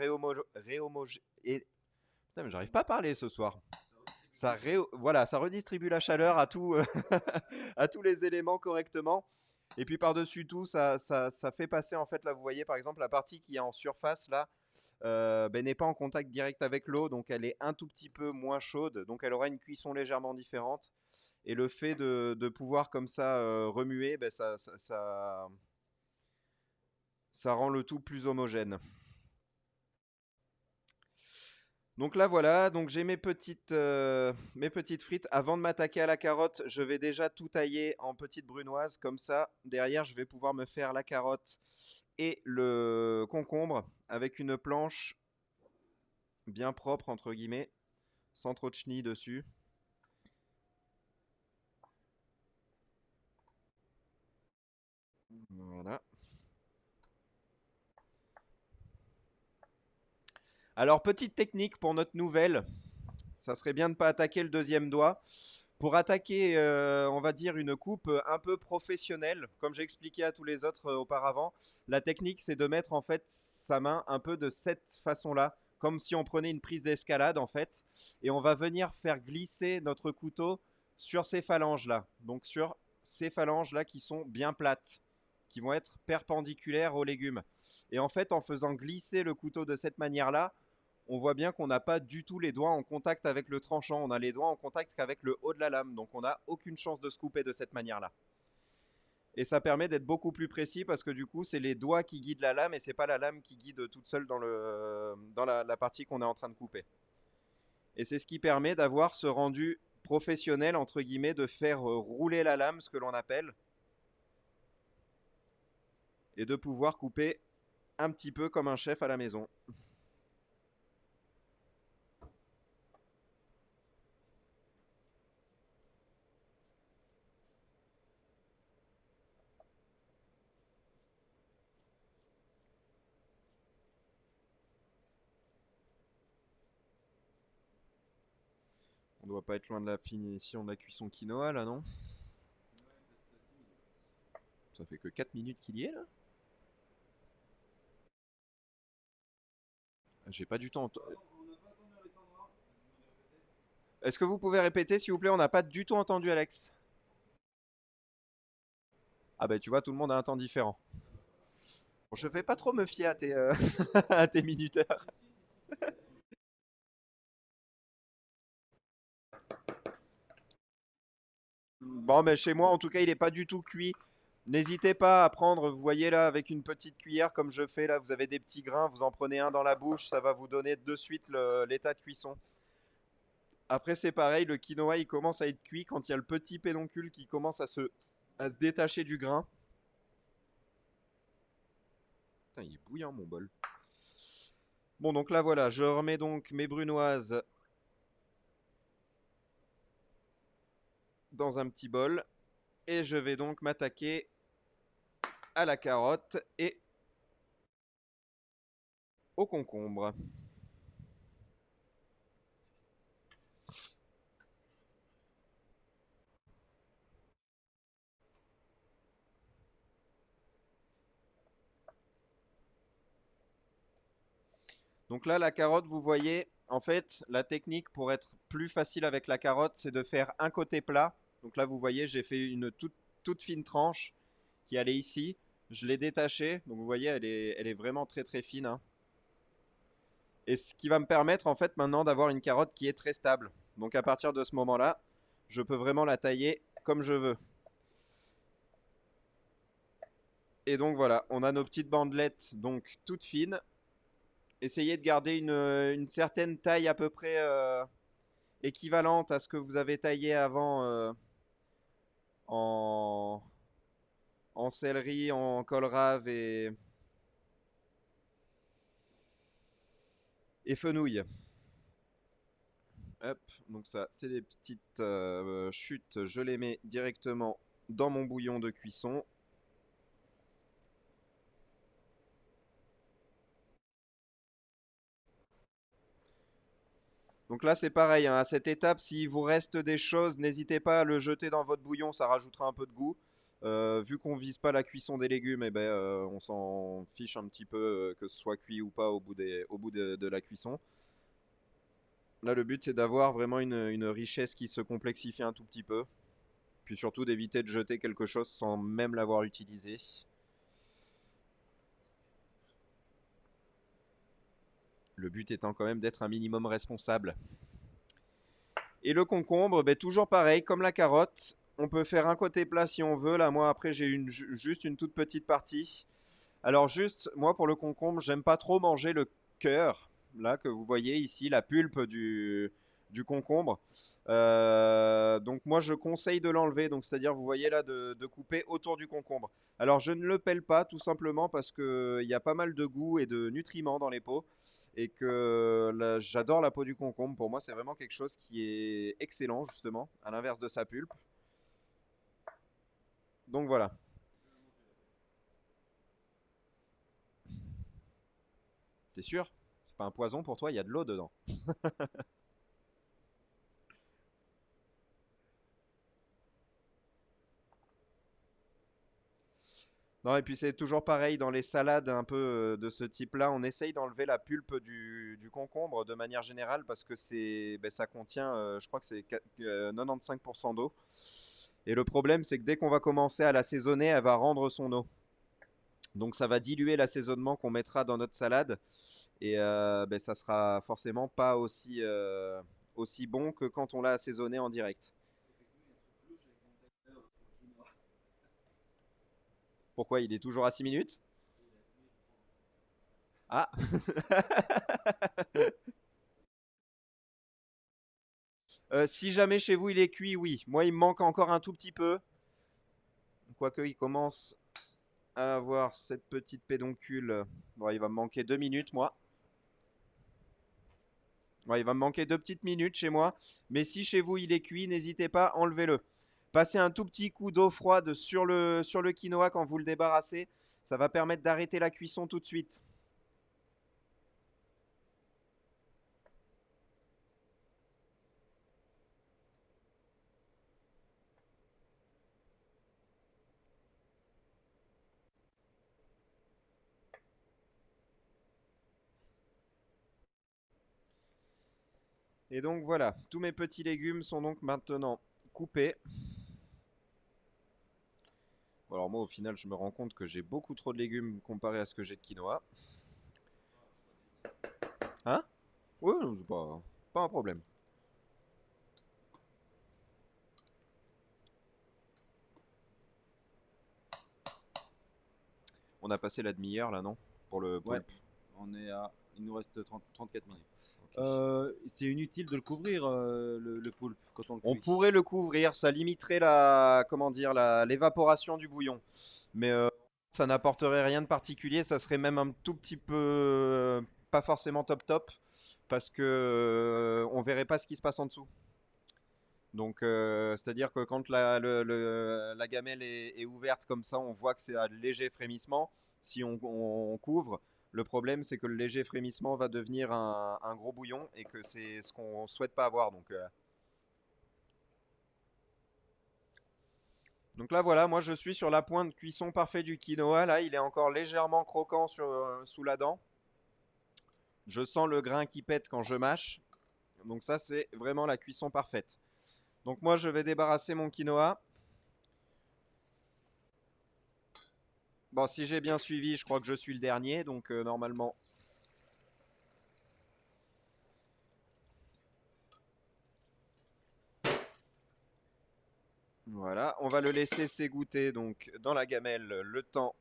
S2: et... Putain, mais j'arrive pas à parler ce soir. Voilà, ça redistribue la chaleur à tout, à tous les éléments correctement. Et puis par-dessus tout, ça fait passer, en fait, là, vous voyez, par exemple, la partie qui est en surface, là, ben, n'est pas en contact direct avec l'eau, donc elle est un tout petit peu moins chaude, donc elle aura une cuisson légèrement différente. Et le fait de pouvoir comme ça remuer, ben, ça rend le tout plus homogène. Donc là voilà, donc j'ai mes petites frites. Avant de m'attaquer à la carotte, je vais déjà tout tailler en petites brunoises. Comme ça, derrière, je vais pouvoir me faire la carotte et le concombre avec une planche bien propre, entre guillemets, sans trop de chenilles dessus. Voilà. Alors, petite technique pour notre nouvelle, ça serait bien de ne pas attaquer le deuxième doigt. Pour attaquer, on va dire, une coupe un peu professionnelle, comme j'ai expliqué à tous les autres auparavant, la technique, c'est de mettre en fait sa main un peu de cette façon-là, comme si on prenait une prise d'escalade en fait, et on va venir faire glisser notre couteau sur ces phalanges-là. Donc sur ces phalanges-là qui sont bien plates, qui vont être perpendiculaires aux légumes. Et en fait, en faisant glisser le couteau de cette manière-là, on voit bien qu'on n'a pas du tout les doigts en contact avec le tranchant. On a les doigts en contact qu'avec le haut de la lame. Donc on n'a aucune chance de se couper de cette manière-là. Et ça permet d'être beaucoup plus précis parce que du coup, c'est les doigts qui guident la lame et c'est pas la lame qui guide toute seule dans la partie qu'on est en train de couper. Et c'est ce qui permet d'avoir ce rendu professionnel, entre guillemets, de faire rouler la lame, ce que l'on appelle, et de pouvoir couper un petit peu comme un chef à la maison. On doit pas être loin de la finition de la cuisson quinoa là, non? Ça fait que 4 minutes qu'il y est là. J'ai pas du tout entendu. Est-ce que vous pouvez répéter s'il vous plaît? On n'a pas du tout entendu Alex. Ah bah tu vois, tout le monde a un temps différent. Bon, je vais pas trop me fier à à tes minuteurs. Bon, mais chez moi, en tout cas, il est pas du tout cuit. N'hésitez pas à prendre, vous voyez là, avec une petite cuillère comme je fais là, vous avez des petits grains, vous en prenez un dans la bouche, ça va vous donner de suite l'état de cuisson. Après, c'est pareil, le quinoa il commence à être cuit quand il y a le petit pédoncule qui commence à se détacher du grain. Putain, il est bouillant mon bol. Bon, donc là voilà, je remets donc mes brunoises dans un petit bol et je vais donc m'attaquer à la carotte et au concombre. Donc là, la carotte, vous voyez, en fait, la technique pour être plus facile avec la carotte, c'est de faire un côté plat. Donc là, vous voyez, j'ai fait une toute fine tranche qui allait ici. Je l'ai détachée. Donc vous voyez, elle est vraiment très très fine, hein. Et ce qui va me permettre, en fait, maintenant d'avoir une carotte qui est très stable. Donc à partir de ce moment-là, je peux vraiment la tailler comme je veux. Et donc voilà, on a nos petites bandelettes donc toutes fines. Essayez de garder une certaine taille à peu près équivalente à ce que vous avez taillé avant en, en céleri, en colrave et fenouil. Hop, donc ça, c'est des petites chutes. Je les mets directement dans mon bouillon de cuisson. Donc là, c'est pareil, hein, à cette étape, s'il vous reste des choses, n'hésitez pas à le jeter dans votre bouillon, ça rajoutera un peu de goût. Vu qu'on vise pas la cuisson des légumes, eh ben, on s'en fiche un petit peu que ce soit cuit ou pas au bout de la cuisson. Là, le but, c'est d'avoir vraiment une richesse qui se complexifie un tout petit peu. Puis surtout d'éviter de jeter quelque chose sans même l'avoir utilisé. Le but étant quand même d'être un minimum responsable. Et le concombre, ben, toujours pareil, comme la carotte. On peut faire un côté plat si on veut. Là, moi, après, j'ai juste une toute petite partie. Alors, juste, moi, pour le concombre, j'aime pas trop manger le cœur. Là, que vous voyez ici, la pulpe du concombre. Donc, moi, je conseille de l'enlever. Donc, c'est-à-dire, vous voyez là, de couper autour du concombre. Alors, je ne le pèle pas, tout simplement parce qu'il y a pas mal de goût et de nutriments dans les peaux. Et que j'adore la peau du concombre. Pour moi, c'est vraiment quelque chose qui est excellent, justement, à l'inverse de sa pulpe. Donc, voilà. T'es sûr? C'est pas un poison pour toi, il y a de l'eau dedans. Non, et puis c'est toujours pareil dans les salades un peu de ce type-là. On essaye d'enlever la pulpe du concombre de manière générale parce que ça contient, je crois que c'est 95% d'eau. Et le problème, c'est que dès qu'on va commencer à l'assaisonner, elle va rendre son eau. Donc ça va diluer l'assaisonnement qu'on mettra dans notre salade. Et ça sera forcément pas aussi bon que quand on l'a assaisonné en direct. Pourquoi il est toujours à 6 minutes? Ah. Si jamais chez vous il est cuit, oui. Moi, il me manque encore un tout petit peu. Quoique, il commence à avoir cette petite pédoncule. Bon, il va me manquer 2 minutes, moi. Ouais, il va me manquer 2 petites minutes chez moi. Mais si chez vous il est cuit, n'hésitez pas, enlevez-le. Passez un tout petit coup d'eau froide sur le quinoa quand vous le débarrassez. Ça va permettre d'arrêter la cuisson tout de suite. Et donc voilà, tous mes petits légumes sont donc maintenant coupés. Bon, alors moi au final je me rends compte que j'ai beaucoup trop de légumes comparé à ce que j'ai de quinoa. Hein? Oui, non, c'est pas un problème. On a passé la demi-heure là, non? Pour le
S1: Ouais,
S2: poulpe.
S1: il nous reste 34 minutes.
S2: Ok.
S1: C'est inutile de le couvrir, le poulpe, quand on le
S2: On
S1: cuit.
S2: pourrait le couvrir, ça limiterait comment dire, l'évaporation du bouillon. Mais ça n'apporterait rien de particulier, ça serait même un tout petit peu pas forcément top top, parce que on verrait pas ce qui se passe en dessous. Donc, c'est-à-dire que quand la gamelle est ouverte comme ça, on voit que c'est un léger frémissement. Si on couvre, le problème c'est que le léger frémissement va devenir un gros bouillon et que c'est ce qu'on souhaite pas avoir. Donc là voilà, moi je suis sur la pointe de cuisson parfait du quinoa. Là, il est encore légèrement croquant sous la dent. Je sens le grain qui pète quand je mâche. Donc ça, c'est vraiment la cuisson parfaite. Donc moi, je vais débarrasser mon quinoa. Bon, si j'ai bien suivi, je crois que je suis le dernier. Donc normalement... Voilà, on va le laisser s'égoutter donc dans la gamelle le temps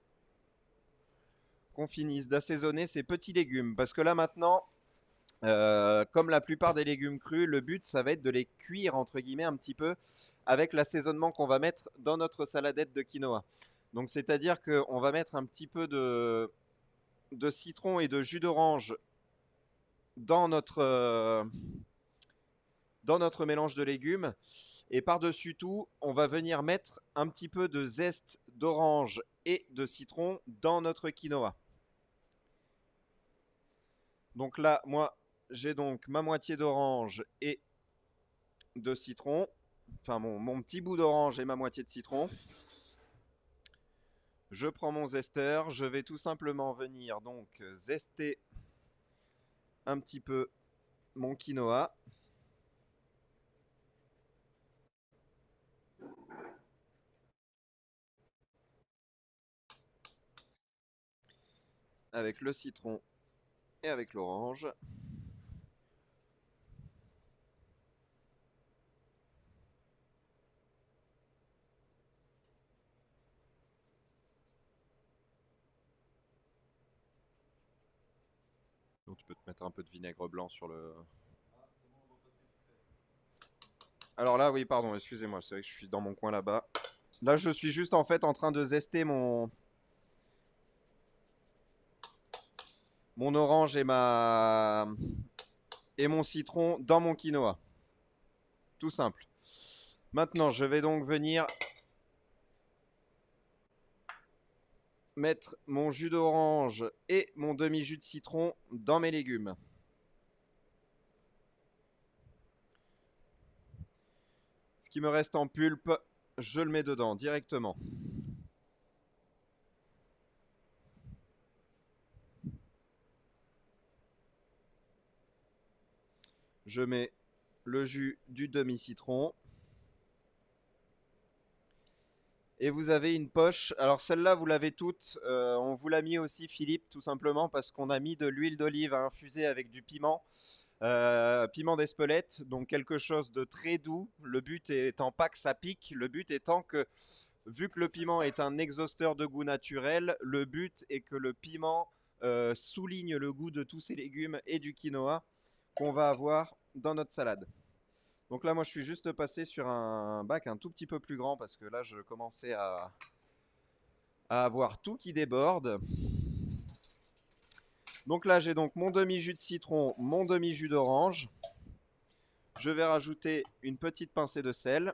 S2: qu'on finisse d'assaisonner ces petits légumes. Parce que là maintenant, comme la plupart des légumes crus, le but ça va être de les cuire entre guillemets un petit peu avec l'assaisonnement qu'on va mettre dans notre saladette de quinoa. Donc c'est-à-dire qu'on va mettre un petit peu de citron et de jus d'orange dans notre mélange de légumes. Et par-dessus tout, on va venir mettre un petit peu de zeste d'orange et de citron dans notre quinoa. Donc là, moi, j'ai donc ma moitié d'orange et de citron. Enfin, mon petit bout d'orange et ma moitié de citron. Je prends mon zesteur, je vais tout simplement venir donc zester un petit peu mon quinoa. Avec le citron et avec l'orange. Donc tu peux te mettre un peu de vinaigre blanc sur le... Alors là, oui, pardon, excusez-moi, c'est vrai que je suis dans mon coin là-bas. Là, je suis juste en fait en train de zester mon orange et mon citron dans mon quinoa. Tout simple. Maintenant, je vais donc venir mettre mon jus d'orange et mon demi-jus de citron dans mes légumes. Ce qui me reste en pulpe, je le mets dedans directement. Je mets le jus du demi-citron. Et vous avez une poche. Alors celle-là, vous l'avez toute. On vous l'a mis aussi, Philippe, tout simplement parce qu'on a mis de l'huile d'olive à infuser avec du piment. Piment d'Espelette, donc quelque chose de très doux. Le but étant pas que ça pique, le but étant que, vu que le piment est un exhausteur de goût naturel, le but est que le piment souligne le goût de tous ces légumes et du quinoa qu'on va avoir dans notre salade. Donc là, moi, je suis juste passé sur un bac un tout petit peu plus grand parce que là, je commençais à avoir tout qui déborde. Donc là, j'ai donc mon demi-jus de citron, mon demi-jus d'orange. Je vais rajouter une petite pincée de sel.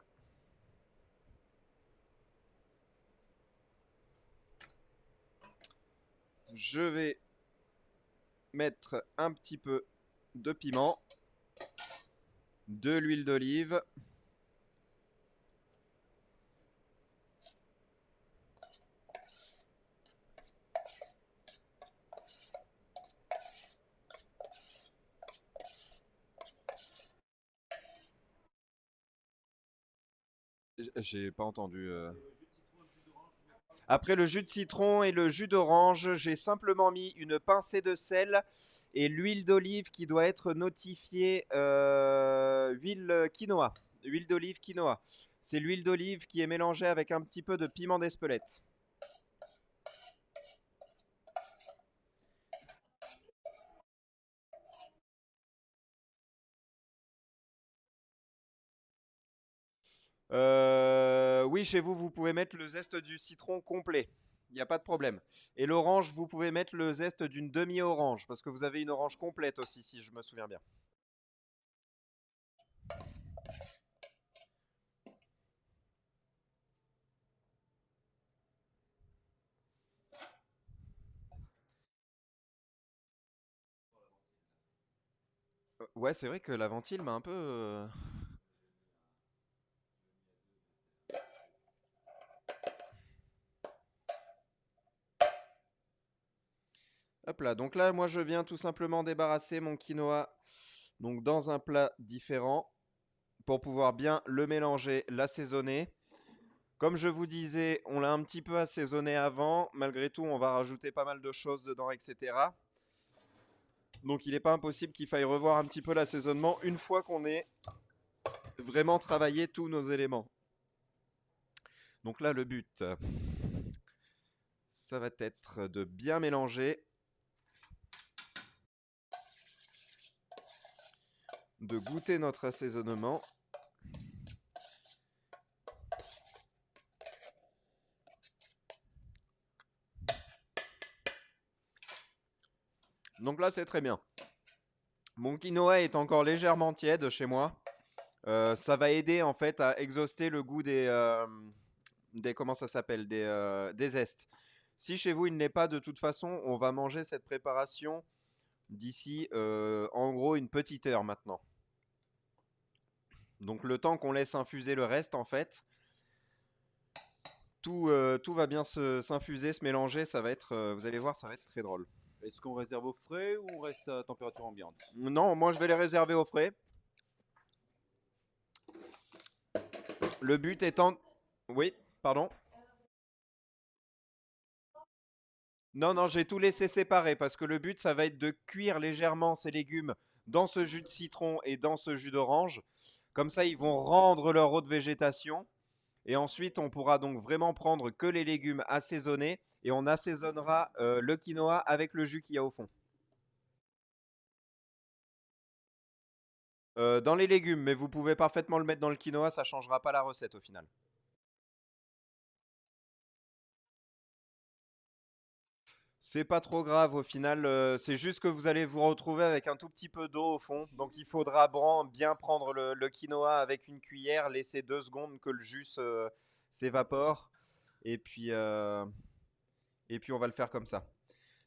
S2: Je vais mettre un petit peu de piment, de l'huile d'olive. J'ai pas entendu. Après le jus de citron et le jus d'orange, j'ai simplement mis une pincée de sel et l'huile d'olive qui doit être notifiée huile quinoa. Huile d'olive quinoa. C'est l'huile d'olive qui est mélangée avec un petit peu de piment d'Espelette. Oui, chez vous, vous pouvez mettre le zeste du citron complet. Il n'y a pas de problème. Et l'orange, vous pouvez mettre le zeste d'une demi-orange, parce que vous avez une orange complète aussi, si je me souviens bien. Ouais, c'est vrai que la ventile m'a un peu... Hop là, donc là, moi, je viens tout simplement débarrasser mon quinoa donc dans un plat différent pour pouvoir bien le mélanger, l'assaisonner. Comme je vous disais, on l'a un petit peu assaisonné avant. Malgré tout, on va rajouter pas mal de choses dedans, etc. Donc il n'est pas impossible qu'il faille revoir un petit peu l'assaisonnement une fois qu'on ait vraiment travaillé tous nos éléments. Donc là, le but, ça va être de bien mélanger, de goûter notre assaisonnement. Donc là, c'est très bien. Mon quinoa est encore légèrement tiède chez moi. Ça va aider en fait à exhauster le goût des comment ça s'appelle, des zestes. Si chez vous il n'est pas, de toute façon, on va manger cette préparation d'ici en gros une petite heure maintenant. Donc le temps qu'on laisse infuser le reste en fait, tout va bien s'infuser, se mélanger. Ça va être, vous allez voir, ça va être très drôle.
S1: Est-ce qu'on réserve au frais ou on reste à température ambiante?
S2: Non, moi je vais les réserver au frais. Le but étant... Oui, pardon. Non, non, j'ai tout laissé séparé parce que le but, ça va être de cuire légèrement ces légumes dans ce jus de citron et dans ce jus d'orange. Comme ça, ils vont rendre leur eau de végétation. Et ensuite, on pourra donc vraiment prendre que les légumes assaisonnés et on assaisonnera le quinoa avec le jus qu'il y a au fond. Dans les légumes, mais vous pouvez parfaitement le mettre dans le quinoa, ça changera pas la recette au final. C'est pas trop grave au final, c'est juste que vous allez vous retrouver avec un tout petit peu d'eau au fond. Donc il faudra bien prendre le quinoa avec une cuillère, laisser 2 secondes que le jus s'évapore. Et puis, euh, et puis on va le faire comme ça.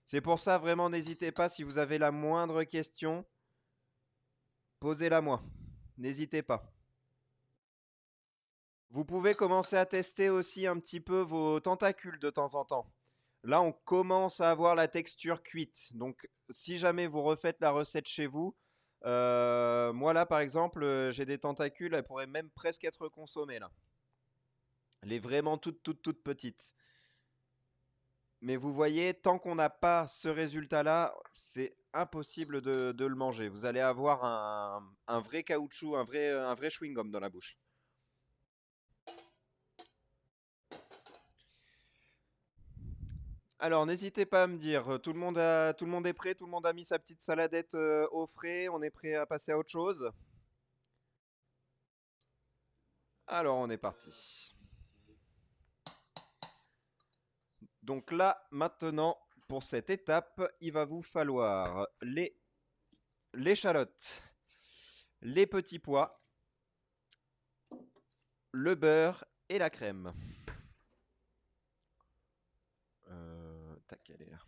S2: C'est pour ça, vraiment, n'hésitez pas, si vous avez la moindre question, posez-la moi. N'hésitez pas. Vous pouvez commencer à tester aussi un petit peu vos tentacules de temps en temps. Là, on commence à avoir la texture cuite. Donc, si jamais vous refaites la recette chez vous, moi là, par exemple, j'ai des tentacules, elles pourraient même presque être consommées là. Les vraiment toutes petites. Mais vous voyez, tant qu'on n'a pas ce résultat-là, c'est impossible de le manger. Vous allez avoir un vrai caoutchouc, un vrai chewing-gum dans la bouche. Alors, n'hésitez pas à me dire, tout le monde est prêt, tout le monde a mis sa petite saladette au frais, on est prêt à passer à autre chose. Alors, on est parti. Donc là, maintenant, pour cette étape, il va vous falloir l'échalote, les petits pois, le beurre et la crème. Tac, elle est là.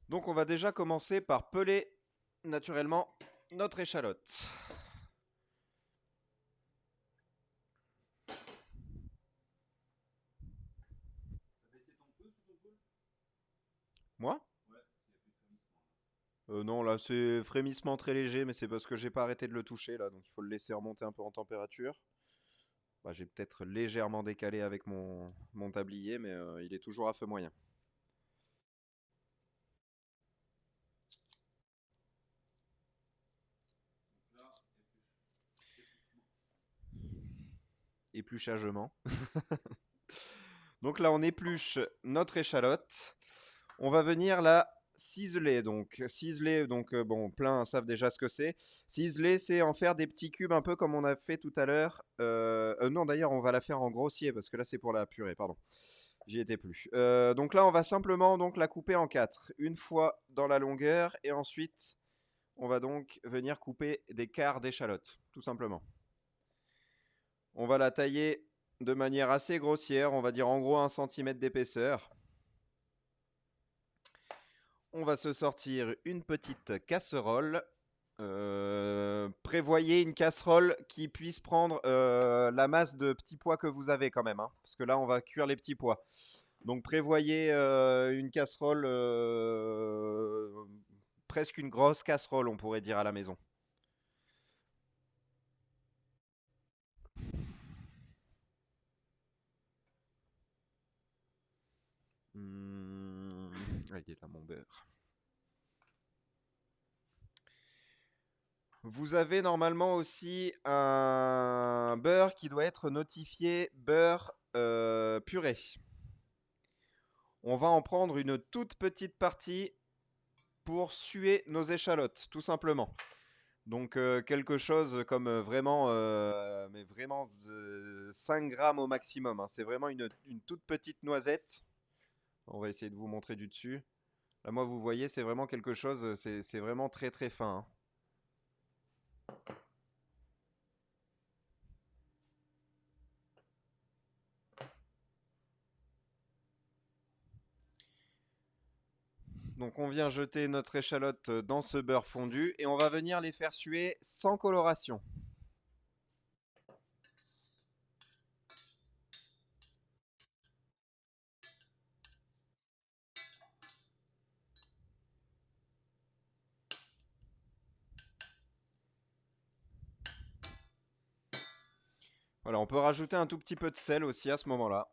S2: Donc on va déjà commencer par peler naturellement notre échalote. Moi? Non, là c'est frémissement très léger, mais c'est parce que j'ai pas arrêté de le toucher là, donc il faut le laisser remonter un peu en température. Bah, j'ai peut-être légèrement décalé avec mon tablier, mais il est toujours à feu moyen. Épluchagement. Donc là, on épluche notre échalote. On va venir la ciseler. Donc, bon, plein savent déjà ce que c'est. Ciseler, c'est en faire des petits cubes, un peu comme on a fait tout à l'heure. Non, d'ailleurs, on va la faire en grossier, parce que là, c'est pour la purée, pardon. J'y étais plus. Donc là, on va simplement donc, la couper en 4. Une fois dans la longueur, et ensuite, on va donc venir couper des quarts d'échalote, tout simplement. On va la tailler de manière assez grossière, on va dire en gros 1 cm d'épaisseur. On va se sortir une petite casserole. Prévoyez une casserole qui puisse prendre la masse de petits pois que vous avez quand même, hein, parce que là on va cuire les petits pois. Donc prévoyez une casserole, presque une grosse casserole on pourrait dire à la maison. Il est là mon beurre. Vous avez normalement aussi un beurre qui doit être notifié beurre purée. On va en prendre une toute petite partie pour suer nos échalotes, tout simplement. Donc quelque chose comme mais vraiment 5 grammes au maximum, hein. C'est vraiment une toute petite noisette. On va essayer de vous montrer du dessus. Là, moi, vous voyez, c'est vraiment quelque chose, c'est vraiment très très fin, hein. Donc on vient jeter notre échalote dans ce beurre fondu et on va venir les faire suer sans coloration. Voilà, on peut rajouter un tout petit peu de sel aussi à ce moment-là.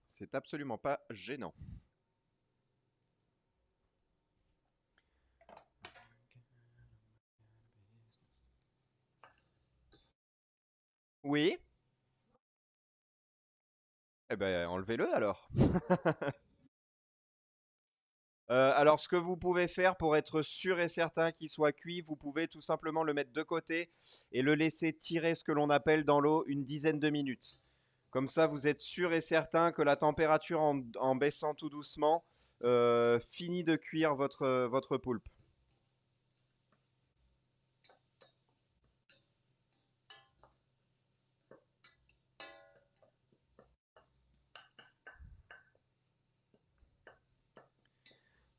S2: C'est absolument pas gênant. Oui? Eh ben, enlevez-le alors. Alors, ce que vous pouvez faire pour être sûr et certain qu'il soit cuit, vous pouvez tout simplement le mettre de côté et le laisser tirer ce que l'on appelle dans l'eau une dizaine de minutes. Comme ça, vous êtes sûr et certain que la température en baissant tout doucement finit de cuire votre poulpe.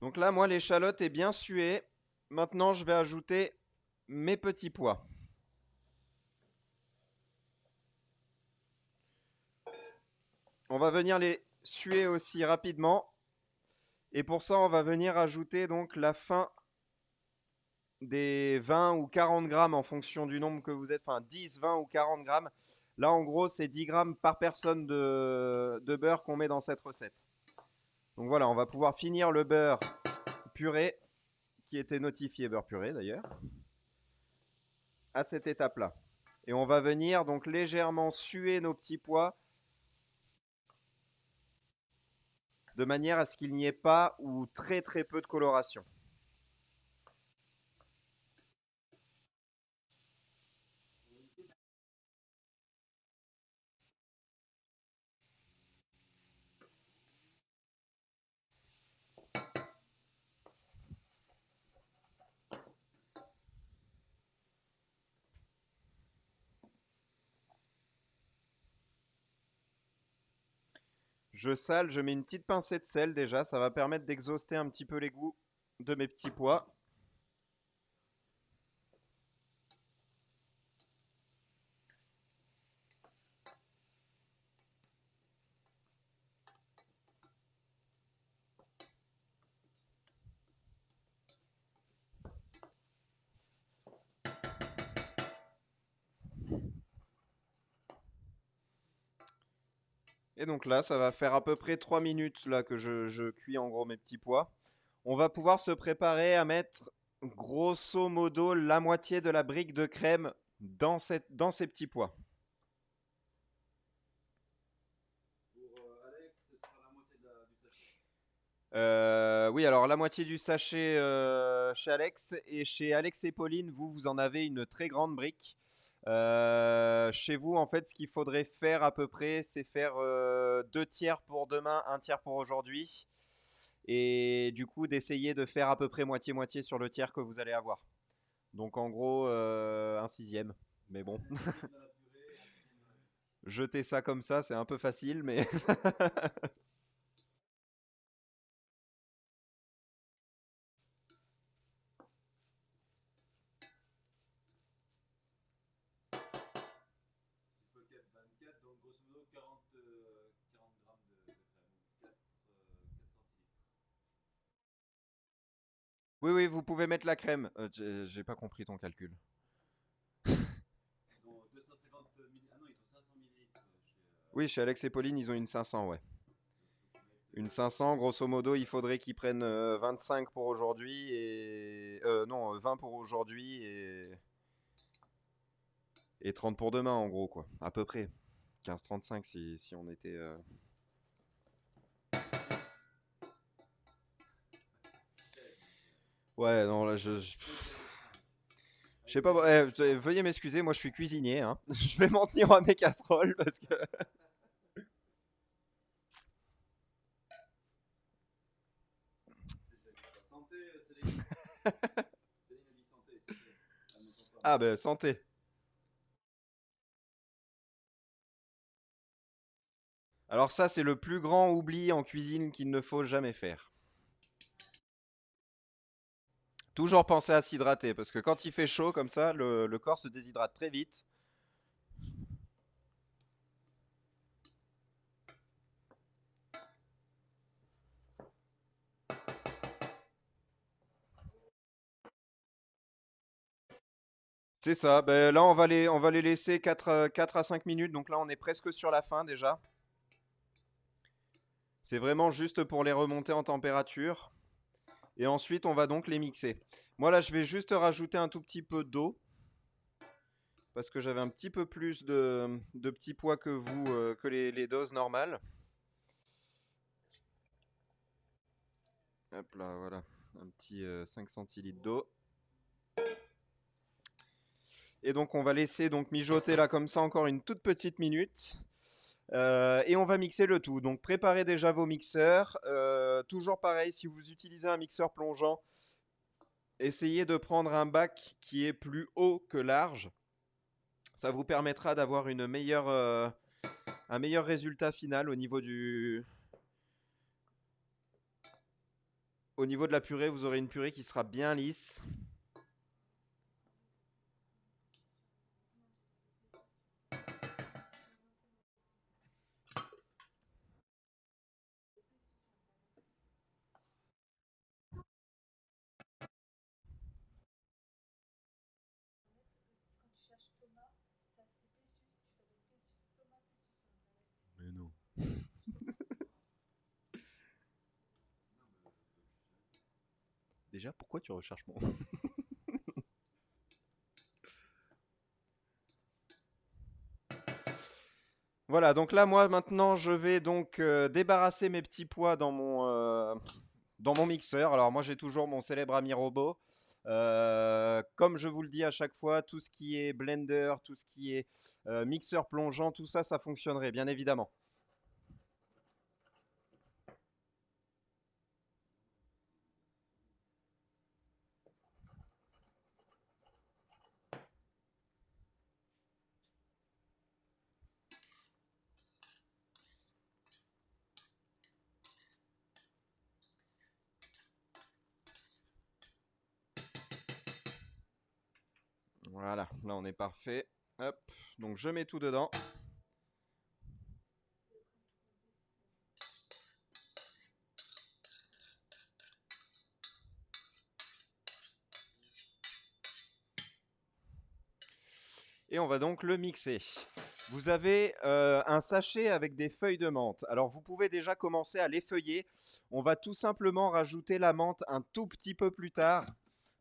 S2: Donc là, moi, l'échalote est bien suée. Maintenant, je vais ajouter mes petits pois. On va venir les suer aussi rapidement. Et pour ça, on va venir ajouter donc la fin des 20 ou 40 grammes en fonction du nombre que vous êtes, enfin 10, 20 ou 40 grammes. Là, en gros, c'est 10 grammes par personne de beurre qu'on met dans cette recette. Donc voilà, on va pouvoir finir le beurre puré, qui était notifié beurre puré d'ailleurs, à cette étape-là. Et on va venir donc légèrement suer nos petits pois de manière à ce qu'il n'y ait pas ou très très peu de coloration. Je sale, je mets une petite pincée de sel déjà, ça va permettre d'exhauster un petit peu les goûts de mes petits pois. Et donc là, ça va faire à peu près 3 minutes là, que je cuis en gros mes petits pois. On va pouvoir se préparer à mettre grosso modo la moitié de la brique de crème dans ces petits pois.
S1: Pour Alex, ce sera la moitié du sachet.
S2: Oui, alors la moitié du sachet chez Alex et chez Alex et Pauline, vous en avez une très grande brique. Chez vous, en fait, ce qu'il faudrait faire à peu près, c'est faire 2 tiers pour demain, 1 tiers pour aujourd'hui. Et du coup, d'essayer de faire à peu près moitié-moitié sur le tiers que vous allez avoir. Donc en gros, un sixième. Mais bon, jeter ça comme ça, c'est un peu facile, mais
S1: Il faut 4, 24, donc grosso modo 40, 40 grammes de crème, ou 4 centilitres.
S2: oui, oui, vous pouvez mettre la crème. J'ai pas compris ton calcul.
S1: Ils ont 250 ml. Ah non, ils ont 500 millilitres chez
S2: Oui, chez Alex et
S1: Alex.
S2: Pauline, ils ont une 500, ouais.
S1: Donc, faut qu'ils
S2: Une
S1: mettent
S2: 500, grosso modo, il faudrait qu'ils prennent 25 pour aujourd'hui et... non, 20 pour aujourd'hui et 30 pour demain, en gros, quoi. À peu près. 15-35 si on était... Ouais, non, là, je sais pas, veuillez m'excuser, moi je suis cuisinier, hein. Je vais m'en tenir à mes casseroles parce que...
S1: Santé, Céline. Céline a dit santé, c'est ça. Elle m'entend pas.
S2: Ah ben santé. Alors ça, c'est le plus grand oubli en cuisine qu'il ne faut jamais faire. Toujours penser à s'hydrater, parce que quand il fait chaud comme ça, le corps se déshydrate très vite. C'est ça, ben là on va les laisser 4 à 5 minutes, donc là on est presque sur la fin déjà. C'est vraiment juste pour les remonter en température. Et ensuite on va donc les mixer. Moi là je vais juste rajouter un tout petit peu d'eau, parce que j'avais un petit peu plus de petits pois que vous, que les doses normales. Hop là, voilà, un petit 5 centilitres d'eau. Et donc on va laisser donc mijoter là comme ça encore une toute petite minute. Et on va mixer le tout. Donc préparez déjà vos mixeurs. Toujours pareil, si vous utilisez un mixeur plongeant, essayez de prendre un bac qui est plus haut que large. Ça vous permettra d'avoir un meilleur résultat final au niveau de la purée. Vous aurez une purée qui sera bien lisse. Mais non. Déjà, pourquoi tu recherches mon... Voilà, donc là, moi, maintenant, je vais donc débarrasser mes petits pois dans mon mixeur. Alors, moi, j'ai toujours mon célèbre ami robot. Comme je vous le dis à chaque fois, tout ce qui est blender, tout ce qui est mixeur plongeant, tout ça, ça fonctionnerait, bien évidemment. Voilà, là, on est parfait. Hop, donc je mets tout dedans. Et on va donc le mixer. Vous avez un sachet avec des feuilles de menthe. Alors vous pouvez déjà commencer à l'effeuiller. On va tout simplement rajouter la menthe un tout petit peu plus tard.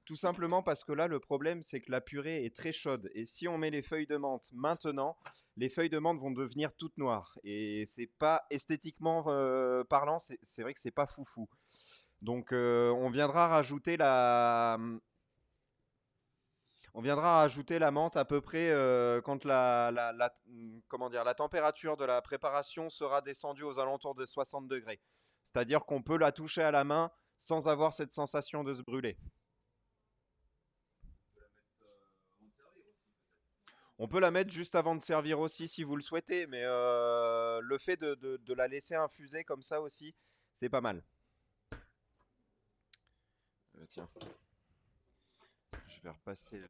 S2: Tout simplement parce que là, le problème, c'est que la purée est très chaude. Et si on met les feuilles de menthe maintenant, les feuilles de menthe vont devenir toutes noires. Et c'est pas esthétiquement parlant, c'est vrai que c'est pas foufou. Donc on viendra rajouter la menthe à peu près quand comment dire, la température de la préparation sera descendue aux alentours de 60 degrés. C'est-à-dire qu'on peut la toucher à la main sans avoir cette sensation de se brûler. On peut la mettre juste avant de servir aussi si vous le souhaitez, mais le fait de la laisser infuser comme ça aussi, c'est pas mal. Tiens, je vais repasser.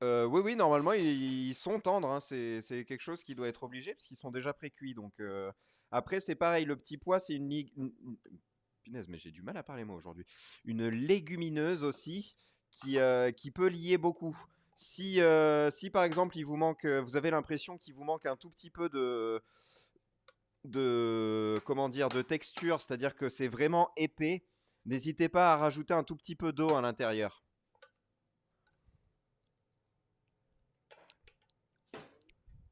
S2: Oui, oui, normalement, ils sont tendres, hein. C'est quelque chose qui doit être obligé parce qu'ils sont déjà pré-cuits. Donc, après, c'est pareil. Le petit pois, c'est punaise, mais j'ai du mal à parler moi aujourd'hui. Une légumineuse aussi qui peut lier beaucoup. Si par exemple, vous avez l'impression qu'il vous manque un tout petit peu comment dire, de texture, c'est-à-dire que c'est vraiment épais, n'hésitez pas à rajouter un tout petit peu d'eau à l'intérieur.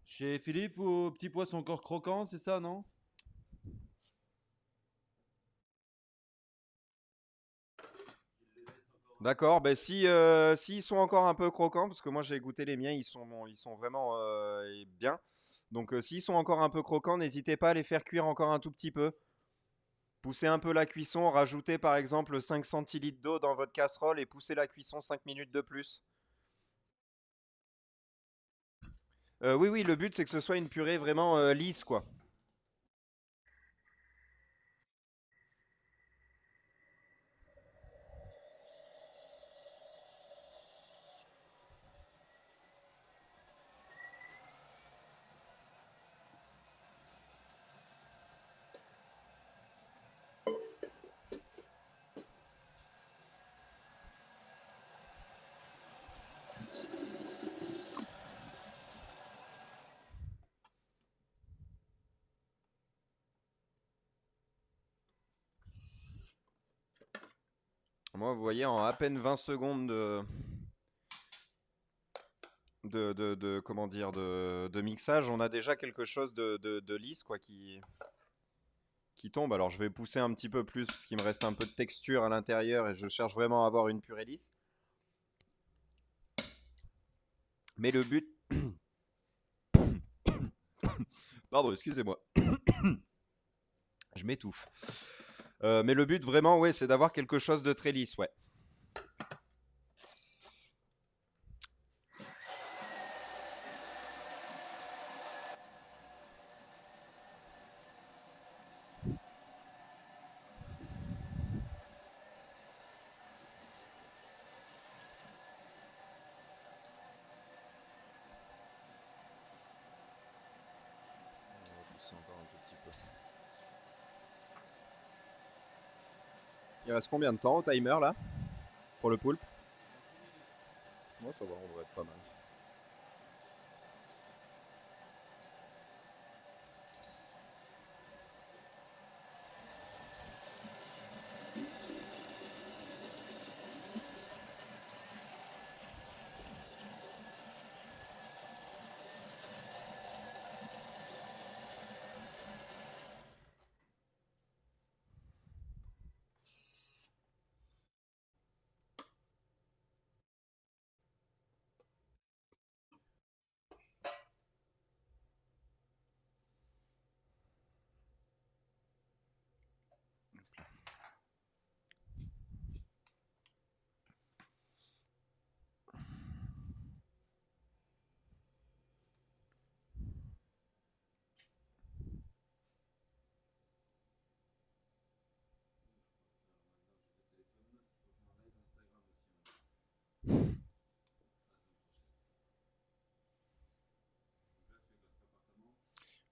S1: Chez Philippe, vos petits pois sont encore croquants, c'est ça, non?
S2: D'accord, ben s'ils sont encore un peu croquants, parce que moi j'ai goûté les miens, ils sont vraiment bien. Donc s'ils sont encore un peu croquants, n'hésitez pas à les faire cuire encore un tout petit peu Poussez un peu la cuisson, rajoutez par exemple 5 centilitres d'eau dans votre casserole et poussez la cuisson 5 minutes de plus. Oui, oui, le but c'est que ce soit une purée vraiment lisse, quoi. Moi, vous voyez, en à peine 20 secondes comment dire, de mixage, on a déjà quelque chose de lisse, quoi, qui tombe. Alors, je vais pousser un petit peu plus parce qu'il me reste un peu de texture à l'intérieur et je cherche vraiment à avoir une purée lisse. Mais le but... Pardon, excusez-moi. Je m'étouffe. Mais le but vraiment, ouais, c'est d'avoir quelque chose de très lisse, ouais. On va pousser encore un tout petit peu. Il reste combien de temps au timer là pour le poulpe? Moi, ça va, on devrait être pas mal.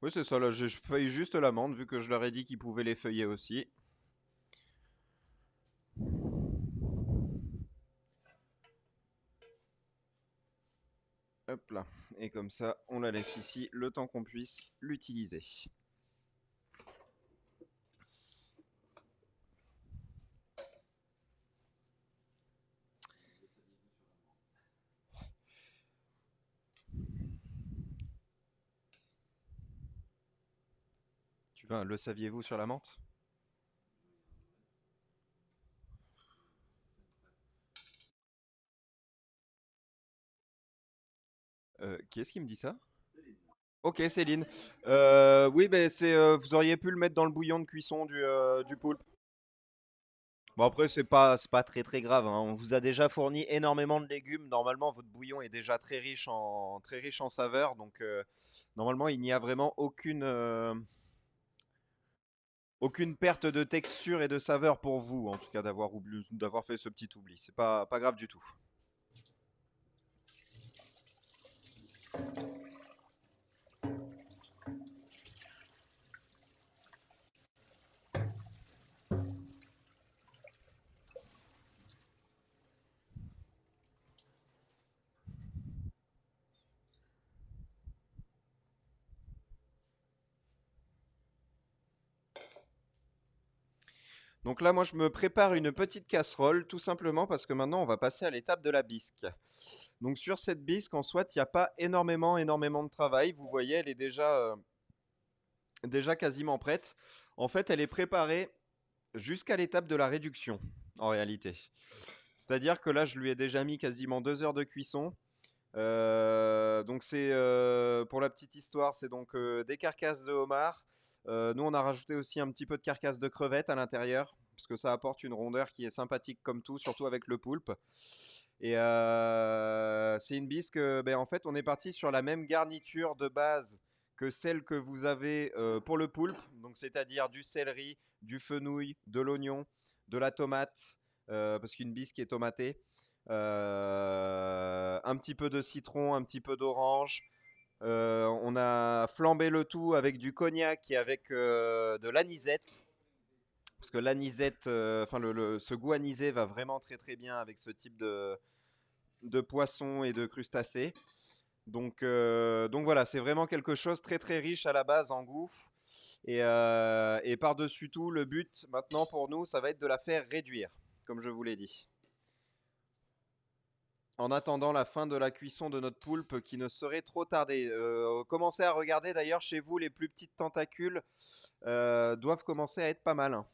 S2: Oui, c'est ça, là, je feuille juste l'amande, vu que je leur ai dit qu'ils pouvaient les feuiller aussi. Hop là, et comme ça, on la laisse ici, le temps qu'on puisse l'utiliser. Le saviez-vous sur la menthe? Qui est-ce qui me dit ça? Ok, Céline. Oui, ben vous auriez pu le mettre dans le bouillon de cuisson du poulpe. Bon, après, c'est pas très très grave, hein. On vous a déjà fourni énormément de légumes. Normalement, votre bouillon est déjà très riche en saveurs. Donc, normalement, il n'y a vraiment aucune perte de texture et de saveur pour vous, en tout cas, d'avoir fait ce petit oubli. C'est pas grave du tout. Donc là, moi, je me prépare une petite casserole, tout simplement parce que maintenant, on va passer à l'étape de la bisque. Donc sur cette bisque, en soit, il n'y a pas énormément de travail. Vous voyez, elle est déjà quasiment prête. En fait, elle est préparée jusqu'à l'étape de la réduction, en réalité. C'est-à-dire que là, je lui ai déjà mis quasiment 2 heures de cuisson. Donc c'est pour la petite histoire, c'est donc des carcasses de homard, Nous, on a rajouté aussi un petit peu de carcasse de crevettes à l'intérieur, parce que ça apporte une rondeur qui est sympathique comme tout, surtout avec le poulpe. Et c'est une bisque, ben, en fait, on est parti sur la même garniture de base que celle que vous avez pour le poulpe, donc c'est-à-dire du céleri, du fenouil, de l'oignon, de la tomate, parce qu'une bisque est tomatée, un petit peu de citron, un petit peu d'orange. On a flambé le tout avec du cognac et avec de l'anisette. Parce que l'anisette, enfin ce goût anisé va vraiment très très bien avec ce type de poissons et de crustacés. Donc voilà, c'est vraiment quelque chose de très très riche à la base en goût. Et par-dessus tout, le but maintenant pour nous, ça va être de la faire réduire, comme je vous l'ai dit. En attendant la fin de la cuisson de notre poulpe qui ne saurait trop tarder. Commencez à regarder d'ailleurs chez vous, les plus petites tentacules doivent commencer à être pas mal, hein.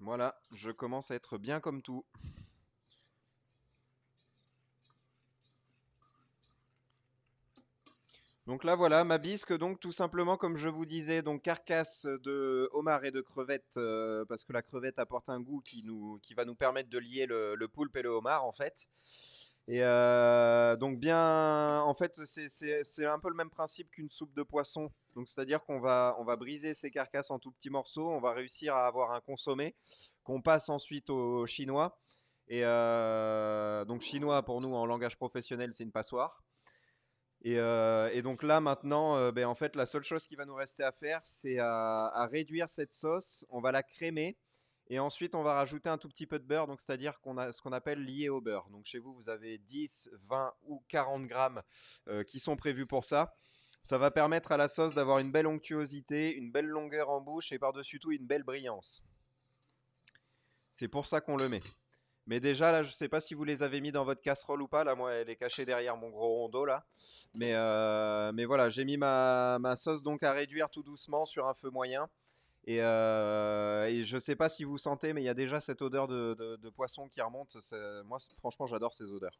S2: Voilà, je commence à être bien comme tout. Donc là voilà, ma bisque, donc tout simplement comme je vous disais, donc carcasse de homard et de crevette, parce que la crevette apporte un goût qui va nous permettre de lier le poulpe et le homard en fait. Et donc bien, en fait c'est un peu le même principe qu'une soupe de poisson. Donc c'est-à-dire qu'on va briser ces carcasses en tout petits morceaux, on va réussir à avoir un consommé qu'on passe ensuite au chinois. Et donc chinois pour nous en langage professionnel c'est une passoire. Et donc là maintenant, ben, en fait, la seule chose qui va nous rester à faire, c'est à réduire cette sauce. On va la crémer et ensuite on va rajouter un tout petit peu de beurre. Donc c'est-à-dire qu'on a ce qu'on appelle lié au beurre. Donc chez vous, vous avez 10, 20 ou 40 grammes qui sont prévus pour ça. Ça va permettre à la sauce d'avoir une belle onctuosité, une belle longueur en bouche et par-dessus tout une belle brillance. C'est pour ça qu'on le met. Mais déjà, là, je sais pas si vous les avez mis dans votre casserole ou pas. Là, moi, elle est cachée derrière mon gros rondeau, là. Mais voilà, j'ai mis ma sauce donc à réduire tout doucement sur un feu moyen. Et je sais pas si vous sentez, mais il y a déjà cette odeur de poisson qui remonte. Moi, franchement, j'adore ces odeurs.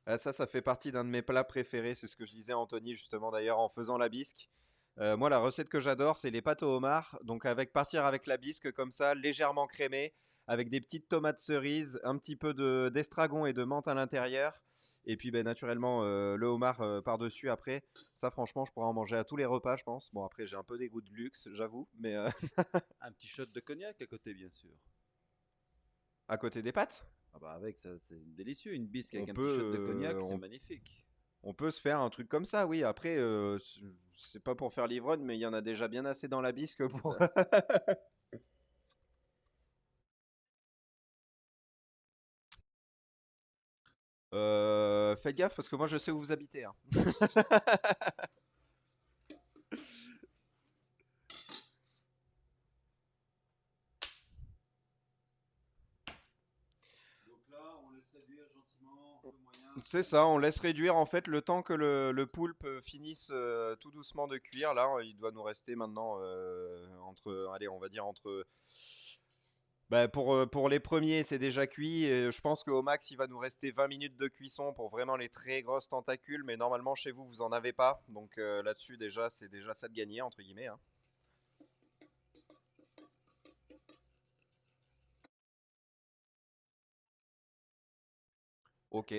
S2: Ah, ça fait partie d'un de mes plats préférés. C'est ce que je disais à Anthony, justement, d'ailleurs, en faisant la bisque. Moi, la recette que j'adore, c'est les pâtes au homard. Donc, partir avec la bisque comme ça, légèrement crémée, avec des petites tomates cerises, un petit peu d'estragon et de menthe à l'intérieur. Et puis, ben, naturellement, le homard par-dessus après. Ça, franchement, je pourrais en manger à tous les repas, je pense. Bon, après, j'ai un peu des goûts de luxe, j'avoue. Mais
S1: Un petit shot de cognac à côté, bien sûr.
S2: à côté des pâtes,
S1: Ah bah avec ça, c'est délicieux. Une bisque
S2: on
S1: avec un
S2: peut,
S1: petit shot de cognac, c'est
S2: on,
S1: magnifique.
S2: on peut se faire un truc comme ça, oui. Après, c'est pas pour faire l'ivrogne, mais il y en a déjà bien assez dans la bisque pour. Faites gaffe parce que moi je sais où vous habitez, hein.
S1: Donc là, on laisse réduire gentiment, feu moyen.
S2: C'est ça, on laisse réduire en fait le temps que le poulpe finisse tout doucement de cuire. Là, il doit nous rester maintenant entre, allez, on va dire entre. Bah, pour les premiers, c'est déjà cuit. Et je pense qu'au max, il va nous rester 20 minutes de cuisson pour vraiment les très grosses tentacules. Mais normalement, chez vous, vous en avez pas. Donc là-dessus, déjà, c'est déjà ça de gagner, entre guillemets, hein. Ok.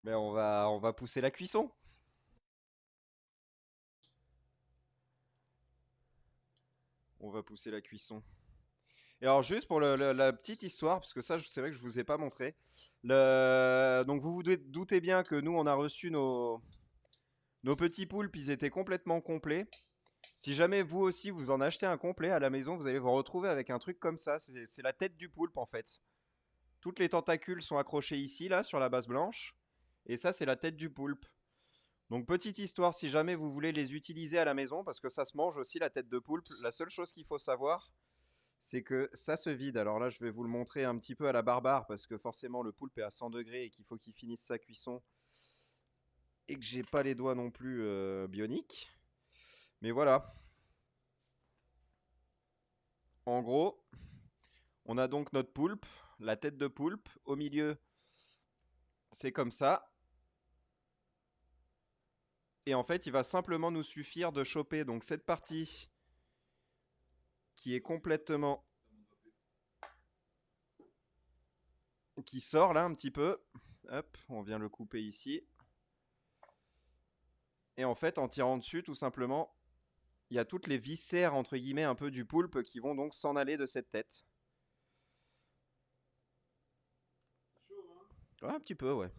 S2: Mais on va pousser la cuisson. On va pousser la cuisson. Et alors juste pour la petite histoire, parce que ça c'est vrai que je vous ai pas montré. Donc vous vous doutez bien que nous on a reçu nos petits poulpes, ils étaient complètement complets. Si jamais vous aussi vous en achetez un complet à la maison, vous allez vous retrouver avec un truc comme ça. C'est la tête du poulpe en fait. Toutes les tentacules sont accrochées ici, là, sur la base blanche. Et ça c'est la tête du poulpe. Donc petite histoire, si jamais vous voulez les utiliser à la maison, parce que ça se mange aussi la tête de poulpe, la seule chose qu'il faut savoir, c'est que ça se vide. Alors là, je vais vous le montrer un petit peu à la barbare parce que forcément le poulpe est à 100 degrés et qu'il faut qu'il finisse sa cuisson et que j'ai pas les doigts non plus bioniques. Mais voilà. En gros, on a donc notre poulpe. la tête de poulpe. Au milieu, c'est comme ça. Et en fait, il va simplement nous suffire de choper donc cette partie qui est complètement... qui sort là un petit peu. Hop, on vient le couper ici. Et en fait, en tirant dessus, tout simplement, il y a toutes les viscères, entre guillemets, un peu du poulpe qui vont donc s'en aller de cette tête. Ouais, un petit peu, ouais.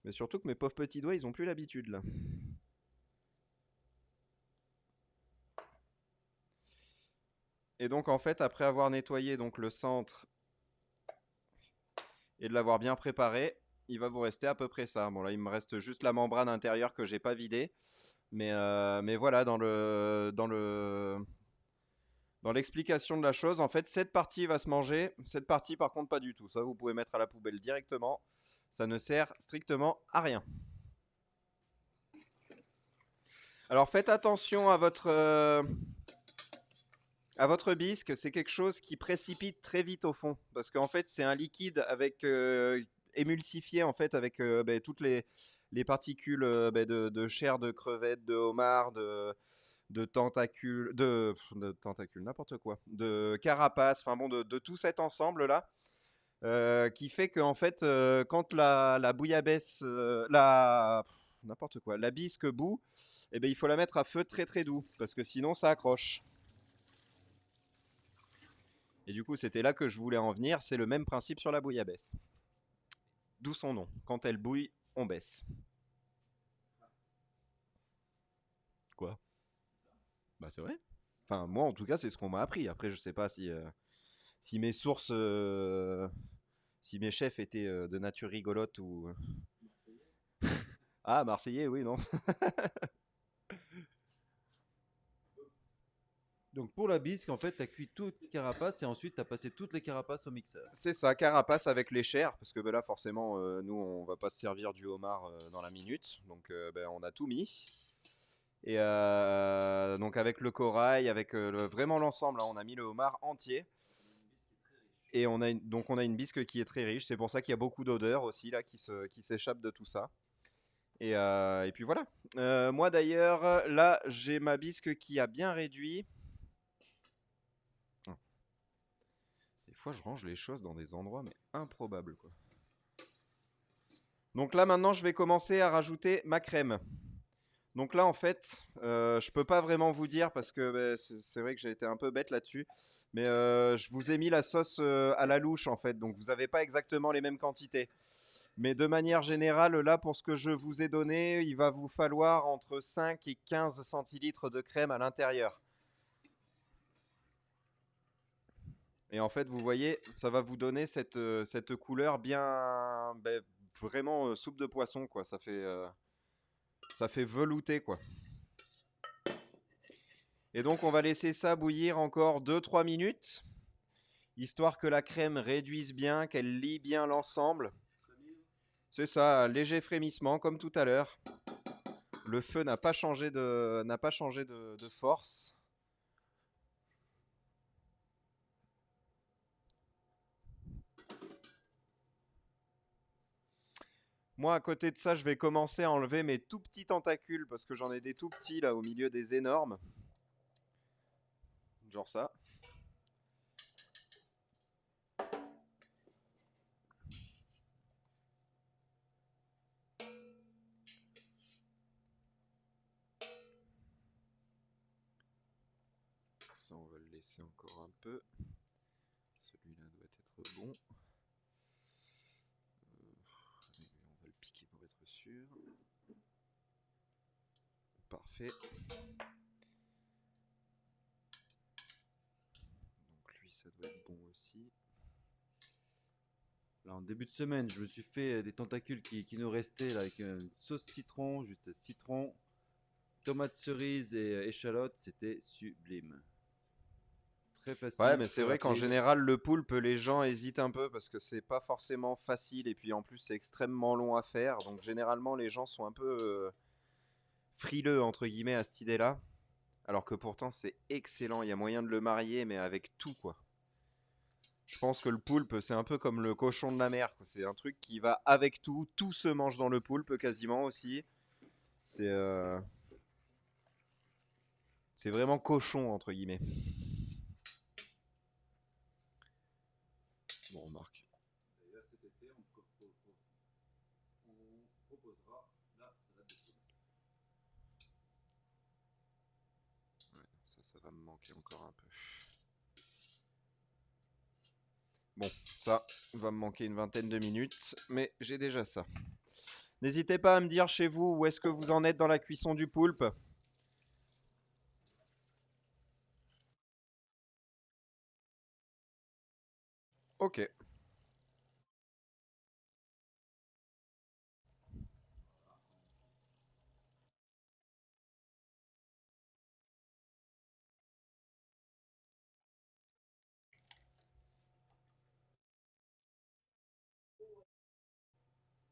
S2: Mais surtout que mes pauvres petits doigts, ils ont plus l'habitude là. Et donc en fait, après avoir nettoyé donc le centre et de l'avoir bien préparé, il va vous rester à peu près ça. Bon là, il me reste juste la membrane intérieure que j'ai pas vidée. Mais voilà, dans l'explication de la chose, en fait, cette partie va se manger, cette partie par contre pas du tout. Ça, vous pouvez mettre à la poubelle directement. Ça ne sert strictement à rien. Alors faites attention à votre bisque, c'est quelque chose qui précipite très vite au fond. Parce qu'en fait, c'est un liquide avec émulsifié en fait avec toutes les particules de chair de crevettes, de homard, de tentacules, de tentacules, n'importe quoi, de carapace, enfin bon, de tout cet ensemble là, qui fait que en fait, quand la bouillabaisse, n'importe quoi, la bisque bout, eh ben, il faut la mettre à feu très très doux, parce que sinon ça accroche. Et du coup, c'était là que je voulais en venir, c'est le même principe sur la bouillabaisse. D'où son nom, quand elle bouille, on baisse. Quoi? Bah c'est vrai. Enfin, moi en tout cas, c'est ce qu'on m'a appris. Après, je sais pas si mes sources, si mes chefs étaient de nature rigolote ou... Ah, Marseillais, oui, non.
S1: Donc pour la bisque, en fait, tu as cuit toutes les carapaces et ensuite tu as passé toutes les carapaces au mixeur.
S2: C'est ça, carapace avec les chairs, parce que ben là, forcément, nous, on va pas se servir du homard dans la minute. Donc, ben, on a tout mis. Et donc, avec le corail, avec vraiment l'ensemble, hein, on a mis le homard entier. Et donc, on a une bisque qui est très riche. C'est pour ça qu'il y a beaucoup d'odeurs aussi, là, qui s'échappent de tout ça. Et puis voilà. Moi, d'ailleurs, là, j'ai ma bisque qui a bien réduit. Des fois, je range les choses dans des endroits, mais improbables, quoi. Donc là, maintenant, je vais commencer à rajouter ma crème. Donc là, en fait, je peux pas vraiment vous dire parce que c'est vrai que j'ai été un peu bête là-dessus. Mais je vous ai mis la sauce à la louche, en fait. Donc vous n'avez pas exactement les mêmes quantités. Mais de manière générale, là, pour ce que je vous ai donné, il va vous falloir entre 5 et 15 centilitres de crème à l'intérieur. Et en fait, vous voyez, ça va vous donner cette couleur bien, vraiment soupe de poisson, quoi. Ça fait velouter, quoi. Et donc, on va laisser ça bouillir encore 2-3 minutes, histoire que la crème réduise bien, qu'elle lie bien l'ensemble. C'est ça, léger frémissement, comme tout à l'heure. Le feu n'a pas changé de force. Moi, à côté de ça, je vais commencer à enlever mes tout petits tentacules parce que j'en ai des tout petits là au milieu des énormes. Genre ça. Ça, on va le laisser encore un peu. Celui-là doit être bon. On va le piquer pour être sûr. Parfait. Donc lui, ça doit être bon aussi.
S1: Là, en début de semaine, je me suis fait des tentacules qui nous restaient là, avec une sauce citron, juste citron, tomate cerise et échalote. C'était sublime. Très facile.
S2: Ouais, mais c'est
S1: très
S2: vrai qu'en
S1: rapide.
S2: général, le poulpe, les gens hésitent un peu parce que c'est pas forcément facile et puis en plus, c'est extrêmement long à faire. Donc généralement, les gens sont un peu frileux, entre guillemets, à cette idée-là. Alors que pourtant, c'est excellent. Il y a moyen de le marier, mais avec tout, quoi. Je pense que le poulpe, c'est un peu comme le cochon de la mer, quoi. C'est un truc qui va avec tout. Tout se mange dans le poulpe quasiment aussi. C'est c'est vraiment cochon entre guillemets. Bon, Marc.
S1: D'ailleurs, cet été, on proposera la salade de poulpe.
S2: Ouais, ça va me manquer encore un peu. Bon, ça va me manquer une vingtaine de minutes, mais j'ai déjà ça. N'hésitez pas à me dire chez vous où est-ce que vous en êtes dans la cuisson du poulpe. Ok.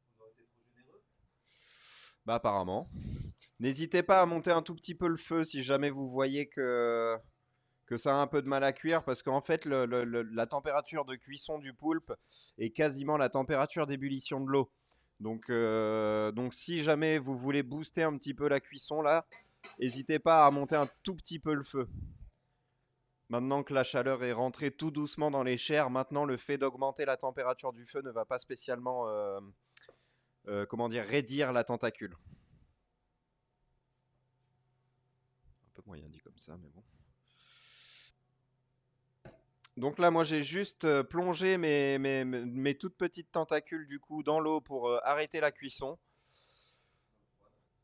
S1: On aurait été trop généreux.
S2: Bah apparemment. N'hésitez pas à monter un tout petit peu le feu si jamais vous voyez que ça a un peu de mal à cuire, parce qu'en fait la température de cuisson du poulpe est quasiment la température d'ébullition de l'eau. Donc si jamais vous voulez booster un petit peu la cuisson là, n'hésitez pas à monter un tout petit peu le feu. Maintenant que la chaleur est rentrée tout doucement dans les chairs, maintenant le fait d'augmenter la température du feu ne va pas spécialement comment dire, raidir la tentacule. Un peu moyen dit comme ça, mais bon. Donc là, moi, j'ai juste plongé mes toutes petites tentacules du coup dans l'eau pour arrêter la cuisson.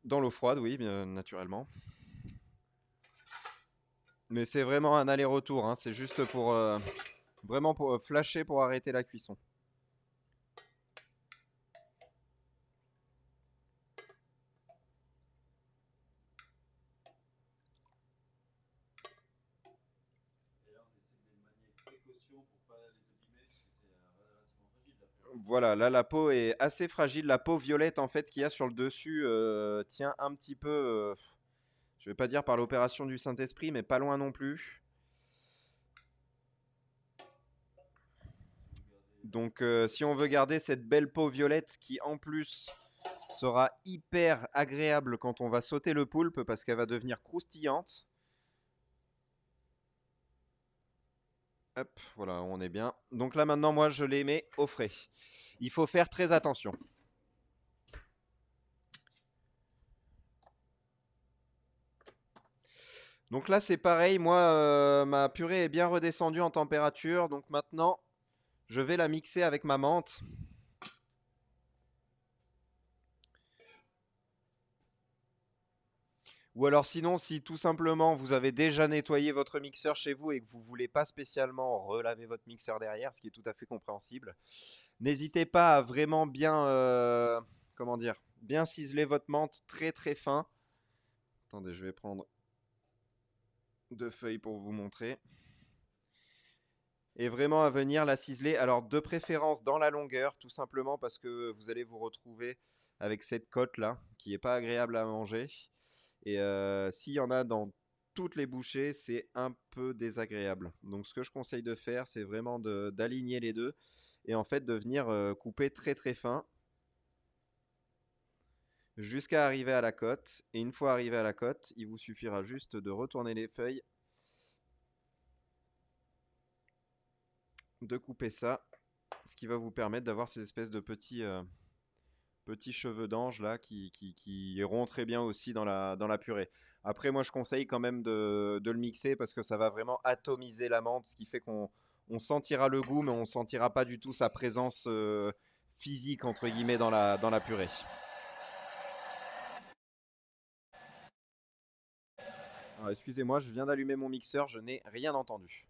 S2: Dans l'eau froide, oui, bien naturellement. Mais c'est vraiment un aller-retour, hein. C'est juste pour vraiment pour flasher pour arrêter la cuisson.
S1: Et là, on essaie de les manier avec précaution pour pas les abîmer, parce que c'est relativement fragile la peau.
S2: Voilà, là la peau est assez fragile. La peau violette en fait qu'il y a sur le dessus tient un petit peu, je vais pas dire par l'opération du Saint-Esprit, mais pas loin non plus. Donc si on veut garder cette belle peau violette qui en plus sera hyper agréable quand on va sauter le poulpe parce qu'elle va devenir croustillante. Hop, voilà, on est bien. Donc là maintenant moi je les mets au frais. Il faut faire très attention. Donc là c'est pareil, moi ma purée est bien redescendue en température, donc maintenant je vais la mixer avec ma menthe. Ou alors sinon, si tout simplement vous avez déjà nettoyé votre mixeur chez vous et que vous voulez pas spécialement relaver votre mixeur derrière, ce qui est tout à fait compréhensible, n'hésitez pas à vraiment bien, comment dire, bien ciseler votre menthe très très fin. Attendez, je vais prendre deux feuilles pour vous montrer. Et vraiment à venir la ciseler, alors de préférence dans la longueur, tout simplement parce que vous allez vous retrouver avec cette côte là, qui n'est pas agréable à manger. Et s'il y en a dans toutes les bouchées, c'est un peu désagréable. Donc ce que je conseille de faire, c'est vraiment d'aligner les deux et en fait de venir couper très très fin jusqu'à arriver à la côte. Et une fois arrivé à la côte, il vous suffira juste de retourner les feuilles, de couper ça, ce qui va vous permettre d'avoir ces espèces de petits cheveux d'ange là qui iront très bien aussi dans la purée. Après, moi je conseille quand même de le mixer parce que ça va vraiment atomiser la menthe, ce qui fait qu'on sentira le goût, mais on sentira pas du tout sa présence physique entre guillemets dans la purée. Alors, excusez-moi, je viens d'allumer mon mixeur, je n'ai rien entendu.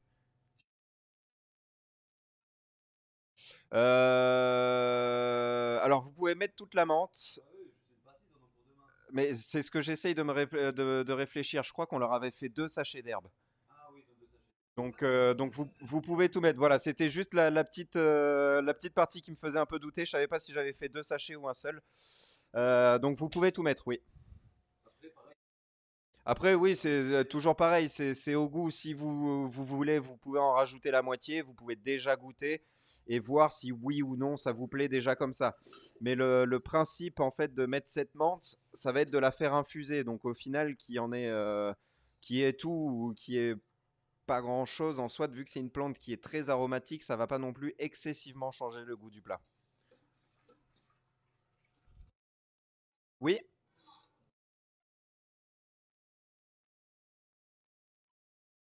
S2: Alors vous pouvez mettre toute la menthe.
S1: Ah oui, c'est une partie, ils en ont pour demain.
S2: Mais c'est ce que j'essaye de réfléchir. Je crois qu'on leur avait fait 2 sachets d'herbe.
S1: Ah oui, ils ont deux sachets.
S2: Donc vous pouvez tout mettre. Voilà, c'était juste la petite partie qui me faisait un peu douter. Je savais pas si j'avais fait 2 sachets ou un seul. Donc vous pouvez tout mettre, oui.
S1: Après, pareil.
S2: Après, oui, c'est toujours pareil, c'est au goût. Si vous voulez, vous pouvez en rajouter la moitié, vous pouvez déjà goûter et voir si oui ou non ça vous plaît déjà comme ça. Mais le principe en fait de mettre cette menthe, ça va être de la faire infuser. Donc au final, qui est tout ou qui est pas grand chose en soi, vu que c'est une plante qui est très aromatique, ça va pas non plus excessivement changer le goût du plat. Oui,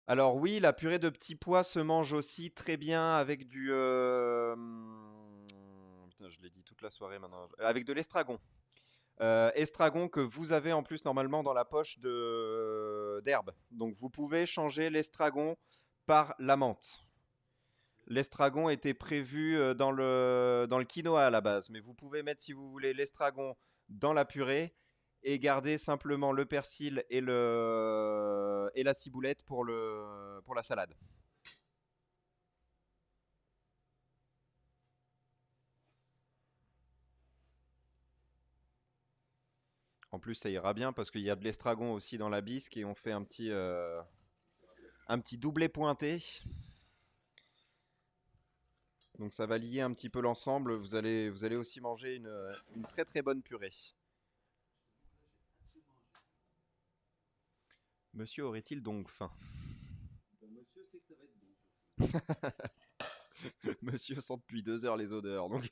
S2: alors oui, la purée de petits pois se mange aussi très bien avec putain, je l'ai dit toute la soirée maintenant. Avec de l'estragon. Estragon que vous avez en plus normalement dans la poche d'herbe. Donc vous pouvez changer l'estragon par la menthe. L'estragon était prévu dans le quinoa à la base, mais vous pouvez mettre si vous voulez l'estragon dans la purée et garder simplement le persil et la ciboulette pour la salade. En plus, ça ira bien parce qu'il y a de l'estragon aussi dans la bisque et on fait un petit doublé pointé. Donc ça va lier un petit peu l'ensemble. Vous allez aussi manger une très très bonne purée. Monsieur aurait-il donc faim?
S1: Monsieur sait que ça va être bon.
S2: Monsieur sent depuis 2 heures les odeurs. Donc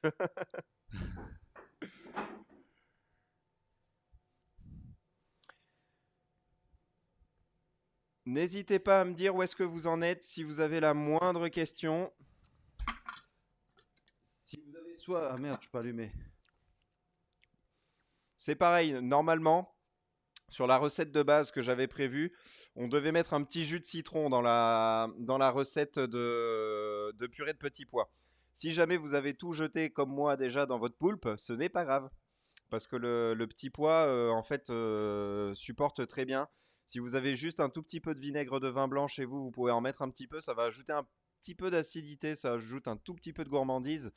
S2: n'hésitez pas à me dire où est-ce que vous en êtes si vous avez la moindre question.
S1: Si vous avez soit... Ah merde, je peux allumer.
S2: C'est pareil, normalement, sur la recette de base que j'avais prévue, on devait mettre un petit jus de citron dans la recette de purée de petits pois. Si jamais vous avez tout jeté comme moi déjà dans votre poulpe, ce n'est pas grave. Parce que le petit pois, en fait, supporte très bien. Si vous avez juste un tout petit peu de vinaigre de vin blanc chez vous, vous pouvez en mettre un petit peu. Ça va ajouter un petit peu d'acidité, ça ajoute un tout petit peu de gourmandise.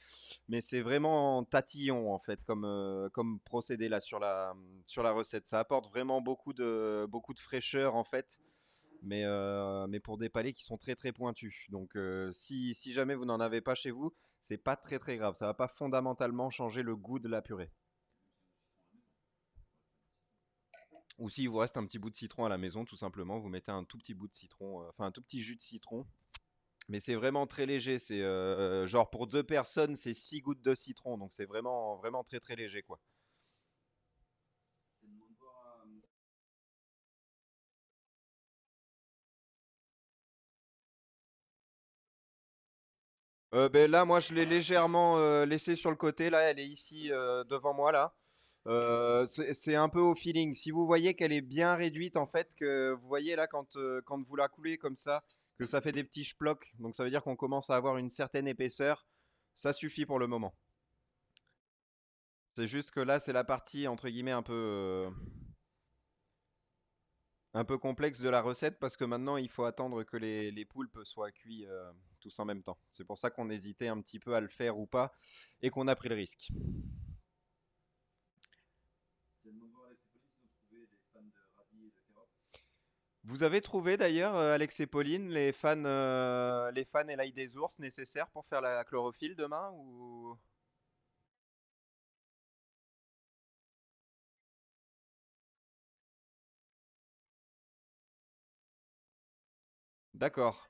S2: Mais c'est vraiment tatillon, en fait, comme procédé là sur la recette. Ça apporte vraiment beaucoup de fraîcheur, en fait. Mais pour des palais qui sont très très pointus. Donc si jamais vous n'en avez pas chez vous, c'est pas très très grave. Ça va pas fondamentalement changer le goût de la purée. Ou s'il vous reste un petit bout de citron à la maison, tout simplement, vous mettez un tout petit bout de citron, enfin un tout petit jus de citron. Mais c'est vraiment très léger. C'est genre pour 2 personnes, c'est 6 gouttes de citron. Donc c'est vraiment, vraiment très très léger quoi. Ben là, moi je l'ai légèrement laissée sur le côté. Là, elle est ici devant moi là. C'est un peu au feeling. Si vous voyez qu'elle est bien réduite, en fait, que vous voyez là quand vous la coulez comme ça, que ça fait des petits chplocs, donc ça veut dire qu'on commence à avoir une certaine épaisseur, ça suffit pour le moment. C'est juste que là, c'est la partie entre guillemets un peu complexe de la recette parce que maintenant il faut attendre que les poulpes soient cuits tous en même temps. C'est pour ça qu'on hésitait un petit peu à le faire ou pas et qu'on a pris le risque. Vous avez trouvé d'ailleurs, Alex et Pauline, les fans et l'ail des ours nécessaires pour faire la chlorophylle demain ou... D'accord.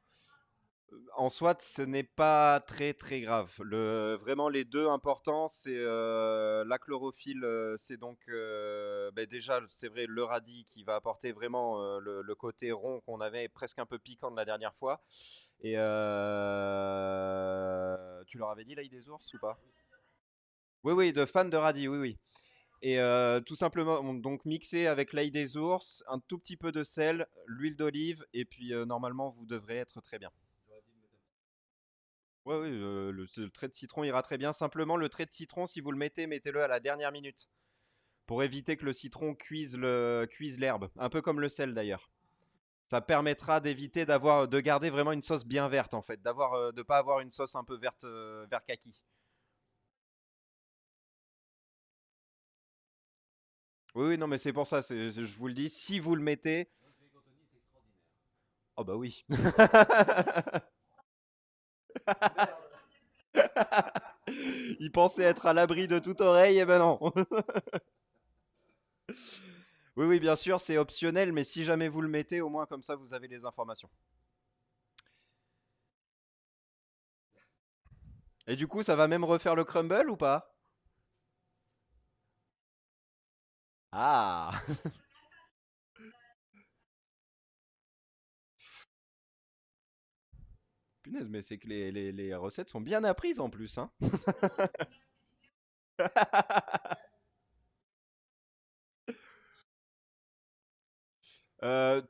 S2: En soi, ce n'est pas très très grave. Vraiment, les deux importants, c'est la chlorophylle. C'est donc ben déjà, c'est vrai, le radis qui va apporter vraiment le côté rond qu'on avait presque un peu piquant de la dernière fois. Et tu leur avais dit l'ail des ours ou pas? Oui, oui, de fans de radis, oui, oui. Et tout simplement, donc mixer avec l'ail des ours, un tout petit peu de sel, l'huile d'olive, et puis normalement, vous devrez être très bien. Ouais, oui, le trait de citron ira très bien. Simplement, le trait de citron, si vous le mettez, mettez-le à la dernière minute. Pour éviter que le citron cuise l'herbe. Un peu comme le sel d'ailleurs. Ça permettra d'éviter de garder vraiment une sauce bien verte en fait. De pas avoir une sauce un peu verte, vert kaki. Oui, oui, non, mais c'est pour ça, je vous le dis, si vous le mettez. Oh bah oui. Il pensait être à l'abri de toute oreille, et ben non. Oui, oui, bien sûr, c'est optionnel, mais si jamais vous le mettez, au moins comme ça, vous avez les informations. Et du coup, ça va même refaire le crumble ou pas? Ah! Punaise, mais c'est que les recettes sont bien apprises en plus, hein.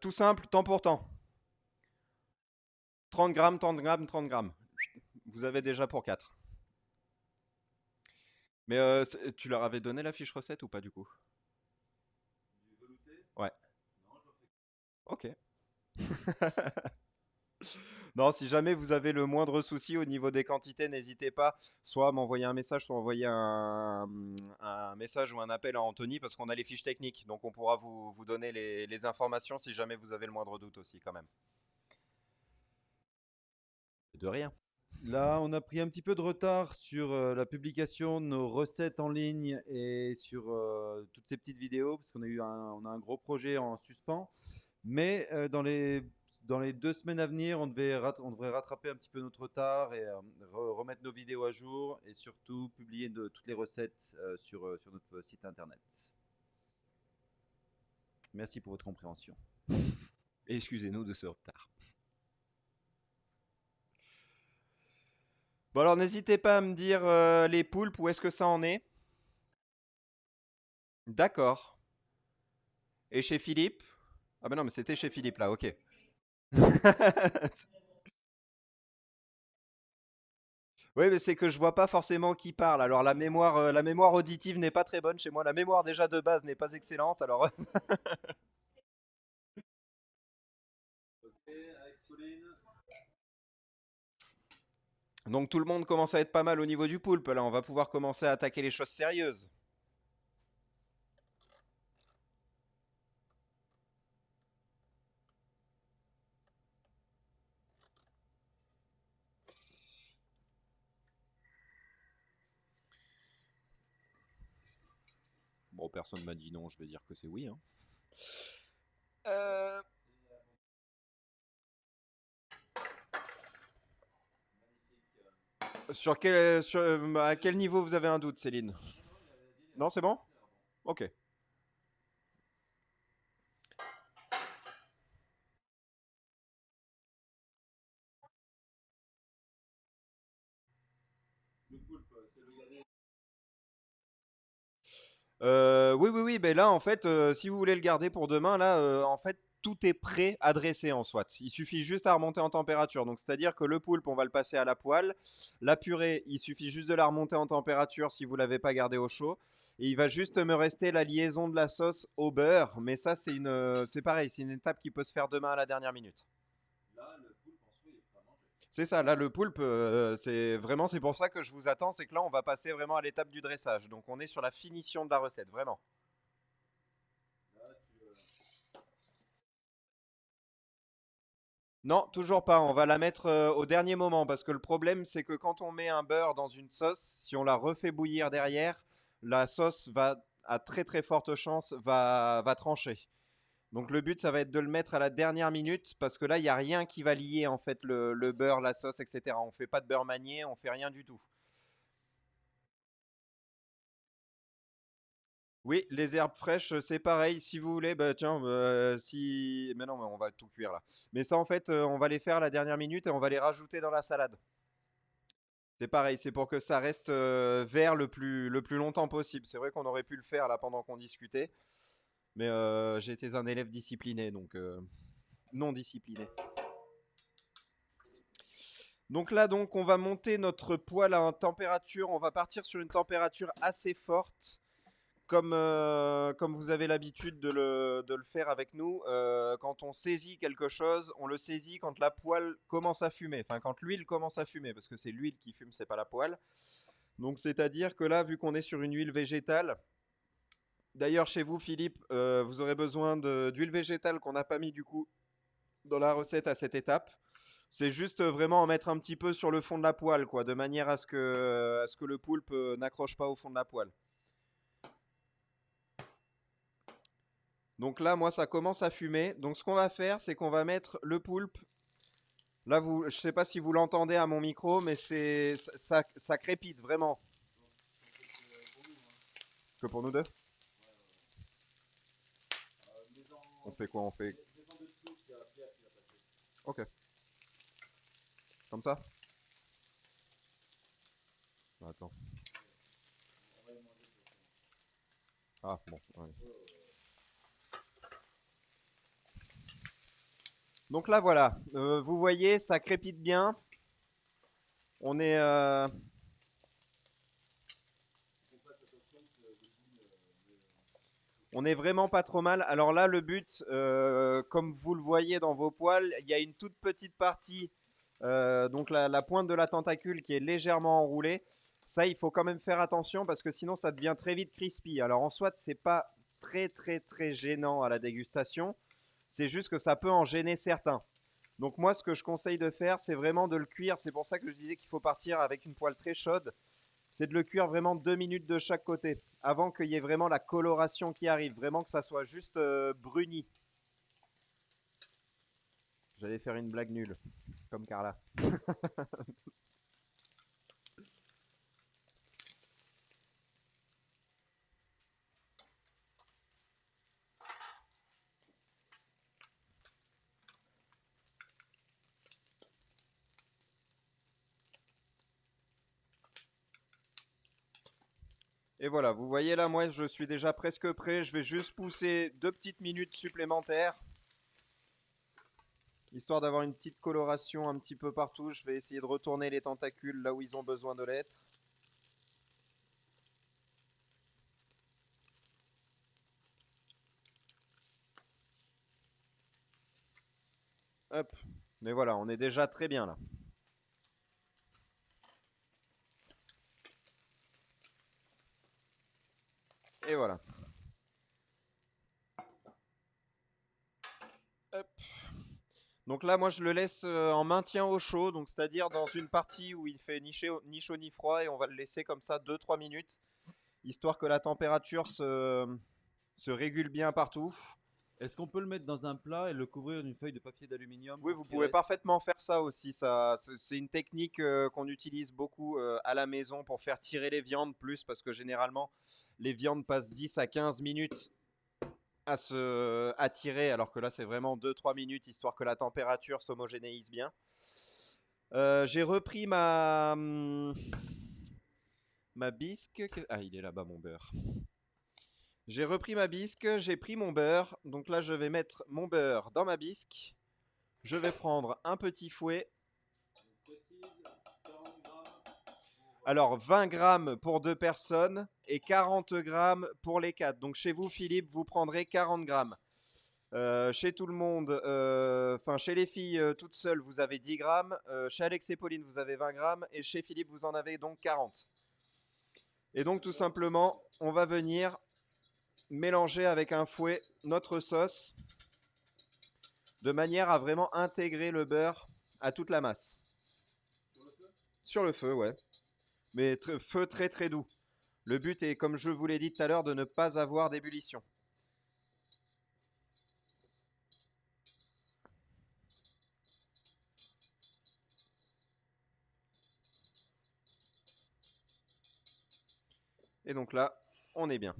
S2: Tout simple, temps pour temps. 30 grammes, 30 grammes, 30 grammes. Vous avez déjà pour 4. Mais tu leur avais donné la fiche recette ou pas du coup? Ouais. Ok. Non, si jamais vous avez le moindre souci au niveau des quantités, n'hésitez pas soit à m'envoyer un message, soit envoyer un message ou un appel à Anthony parce qu'on a les fiches techniques. Donc on pourra vous donner les informations si jamais vous avez le moindre doute aussi quand même. De rien.
S1: Là, on a pris un petit peu de retard sur la publication de nos recettes en ligne et sur toutes ces petites vidéos parce qu'on a on a un gros projet en suspens. Mais dans les 2 semaines à venir, on devrait rattraper un petit peu notre retard et remettre nos vidéos à jour et surtout publier toutes les recettes sur notre site internet. Merci pour votre compréhension.
S2: Excusez-nous de ce retard. Bon alors n'hésitez pas à me dire les poulpes, où est-ce que ça en est? D'accord. Et chez Philippe? Ah bah non, mais c'était chez Philippe là, ok. Oui, mais c'est que je vois pas forcément qui parle. Alors la mémoire auditive n'est pas très bonne chez moi. La mémoire déjà de base n'est pas excellente. Alors donc tout le monde commence à être pas mal au niveau du poulpe. Là, on va pouvoir commencer à attaquer les choses sérieuses. Bon, personne m'a dit non. Je vais dire que c'est oui, hein. Euh, à quel niveau vous avez un doute, Céline? Non, c'est bon? Ok. Oui, oui, oui. Ben là, en fait, si vous voulez le garder pour demain, là, en fait, tout est prêt à dresser en soit. Il suffit juste à remonter en température. Donc, c'est-à-dire que le poulpe, on va le passer à la poêle. La purée, il suffit juste de la remonter en température si vous l'avez pas gardé au chaud. Et il va juste me rester la liaison de la sauce au beurre. Mais ça, c'est pareil, c'est une étape qui peut se faire demain à la dernière minute. C'est ça, là le poulpe, c'est pour ça que je vous attends, c'est que là on va passer vraiment à l'étape du dressage. Donc on est sur la finition de la recette, vraiment. Non, toujours pas. On va la mettre au dernier moment parce que le problème, c'est que quand on met un beurre dans une sauce, si on la refait bouillir derrière, la sauce va, à très très forte chance, va trancher. Donc le but, ça va être de le mettre à la dernière minute parce que là, il n'y a rien qui va lier en fait le beurre, la sauce, etc. On fait pas de beurre manié, on fait rien du tout. Oui, les herbes fraîches, c'est pareil. Si vous voulez, bah tiens, si. Mais non, mais on va tout cuire là. Mais ça, en fait, on va les faire à la dernière minute et on va les rajouter dans la salade. C'est pareil, c'est pour que ça reste vert le plus longtemps possible. C'est vrai qu'on aurait pu le faire là pendant qu'on discutait, mais j'ai été un élève discipliné, donc non discipliné. Donc là, donc, on va monter notre poêle à une température. On va partir sur une température assez forte. Comme vous avez l'habitude de le faire avec nous, quand on saisit quelque chose, on le saisit quand la poêle commence à fumer, enfin quand l'huile commence à fumer, parce que c'est l'huile qui fume, c'est pas la poêle. Donc c'est-à-dire que là, vu qu'on est sur une huile végétale, D'ailleurs, chez vous, Philippe, vous aurez besoin d'huile végétale qu'on n'a pas mis du coup dans la recette à cette étape. C'est juste vraiment en mettre un petit peu sur le fond de la poêle, quoi, de manière à ce que le poulpe n'accroche pas au fond de la poêle. Donc là, moi, ça commence à fumer. Donc ce qu'on va faire, c'est qu'on va mettre le poulpe. Là, je sais pas si vous l'entendez à mon micro, mais ça crépite vraiment. Que pour nous deux? On fait quoi? On fait. Ok. Comme ça? Attends. Ah, bon. Ouais. Donc là, voilà. Vous voyez, ça crépite bien. On est. On est vraiment pas trop mal. Alors là, le but, comme vous le voyez dans vos poils, il y a une toute petite partie, donc la pointe de la tentacule qui est légèrement enroulée. Ça, il faut quand même faire attention parce que sinon, ça devient très vite crispy. Alors en soi, c'est pas très gênant à la dégustation. C'est juste que ça peut en gêner certains. Donc moi, ce que je conseille de faire, c'est vraiment de le cuire. C'est pour ça que je disais qu'il faut partir avec une poêle très chaude. C'est de le cuire vraiment 2 minutes de chaque côté, avant qu'il y ait vraiment la coloration qui arrive, vraiment que ça soit juste bruni. J'allais faire une blague nulle, comme Carla. Et voilà, vous voyez là, moi je suis déjà presque prêt. Je vais juste pousser 2 petites minutes supplémentaires, histoire d'avoir une petite coloration un petit peu partout. Je vais essayer de retourner les tentacules là où ils ont besoin de l'être. Hop, mais voilà, on est déjà très bien là. Et voilà. Hop. Donc là, moi, je le laisse en maintien au chaud, donc c'est-à-dire dans une partie où il fait ni chaud ni froid, et on va le laisser comme ça 2-3 minutes, histoire que la température se régule bien partout.
S1: Est-ce qu'on peut le mettre dans un plat et le couvrir d'une feuille de papier d'aluminium
S2: Oui,
S1: pour
S2: vous
S1: qu'il
S2: pouvez
S1: reste?
S2: parfaitement faire ça aussi. C'est une technique qu'on utilise beaucoup à la maison pour faire tirer les viandes plus, parce que généralement, les viandes passent 10 à 15 minutes à se attirer, alors que là, c'est vraiment 2-3 minutes, histoire que la température s'homogénéise bien. J'ai repris ma bisque. Ah, il est là-bas, mon beurre. J'ai repris ma bisque, j'ai pris mon beurre. Donc là, je vais mettre mon beurre dans ma bisque. Je vais prendre un petit fouet. Alors, 20 grammes pour 2 personnes et 40 grammes pour les 4. Donc chez vous, Philippe, vous prendrez 40 grammes. Chez tout le monde, enfin chez les filles toutes seules, vous avez 10 grammes. Chez Alex et Pauline, vous avez 20 grammes. Et chez Philippe, vous en avez donc 40. Et donc tout simplement, on va venir mélanger avec un fouet notre sauce de manière à vraiment intégrer le beurre à toute la masse. Sur le feu, ouais. Mais feu très doux. Le but est, comme je vous l'ai dit tout à l'heure, de ne pas avoir d'ébullition. Et donc là, on est bien.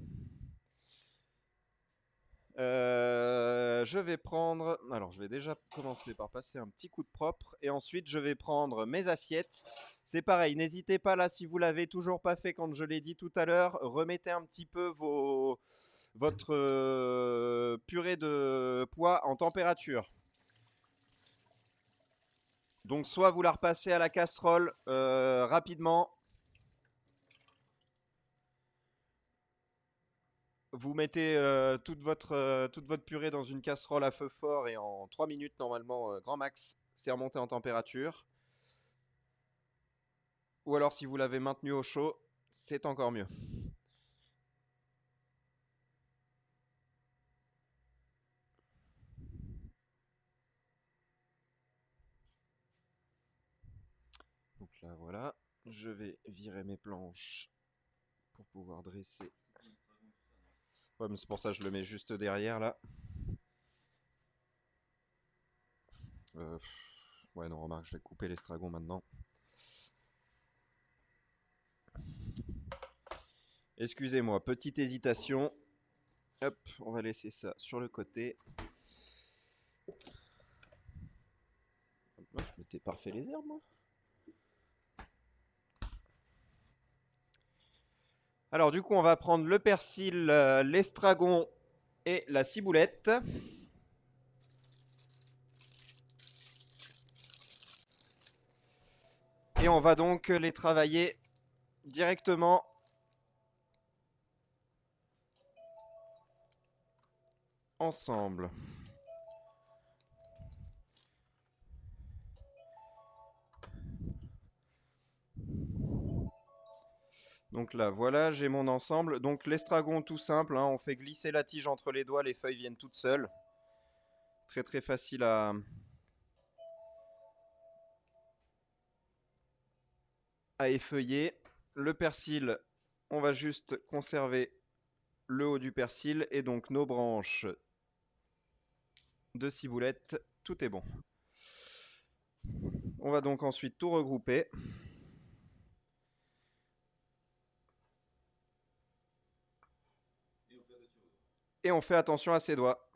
S2: Je vais prendre. Alors, je vais déjà commencer par passer un petit coup de propre. Et ensuite, je vais prendre mes assiettes. C'est pareil, n'hésitez pas là, si vous l'avez toujours pas fait quand je l'ai dit tout à l'heure, remettez un petit peu votre purée de pois en température. Donc, soit vous la repassez à la casserole rapidement. Vous mettez toute votre purée dans une casserole à feu fort et en 3 minutes, normalement, grand max, c'est remonté en température. Ou alors, si vous l'avez maintenu au chaud, c'est encore mieux. Je vais virer mes planches pour pouvoir dresser. Ouais, mais c'est pour ça que je le mets juste derrière là. Ouais, non, remarque, je vais couper l'estragon maintenant. Excusez-moi, petite hésitation. Hop, on va laisser ça sur le côté. Je m'étais parfait les herbes, moi. Alors, du coup, on va prendre le persil, l'estragon et la ciboulette. Et on va donc les travailler directement ensemble. Donc là, voilà, j'ai mon ensemble. Donc l'estragon, tout simple, hein, on fait glisser la tige entre les doigts, les feuilles viennent toutes seules. Très très facile à effeuiller. Le persil, on va juste conserver le haut du persil et donc nos branches de ciboulette, tout est bon. On va donc ensuite tout regrouper. Et on fait attention à ses doigts.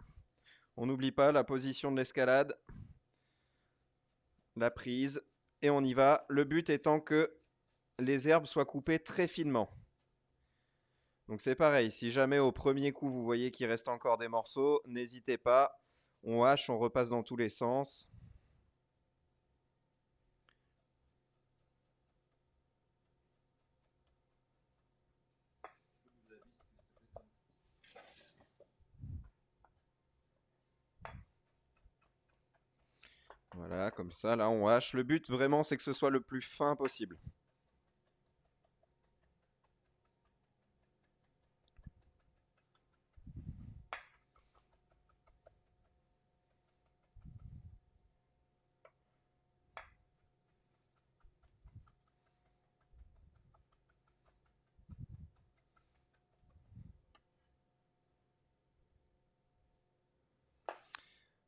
S2: On n'oublie pas la position de l'escalade, la prise, et on y va. Le but étant que les herbes soient coupées très finement. Donc c'est pareil, si jamais au premier coup vous voyez qu'il reste encore des morceaux, n'hésitez pas, on hache, on repasse dans tous les sens. Voilà, comme ça, là on hache. Le but vraiment c'est que ce soit le plus fin possible.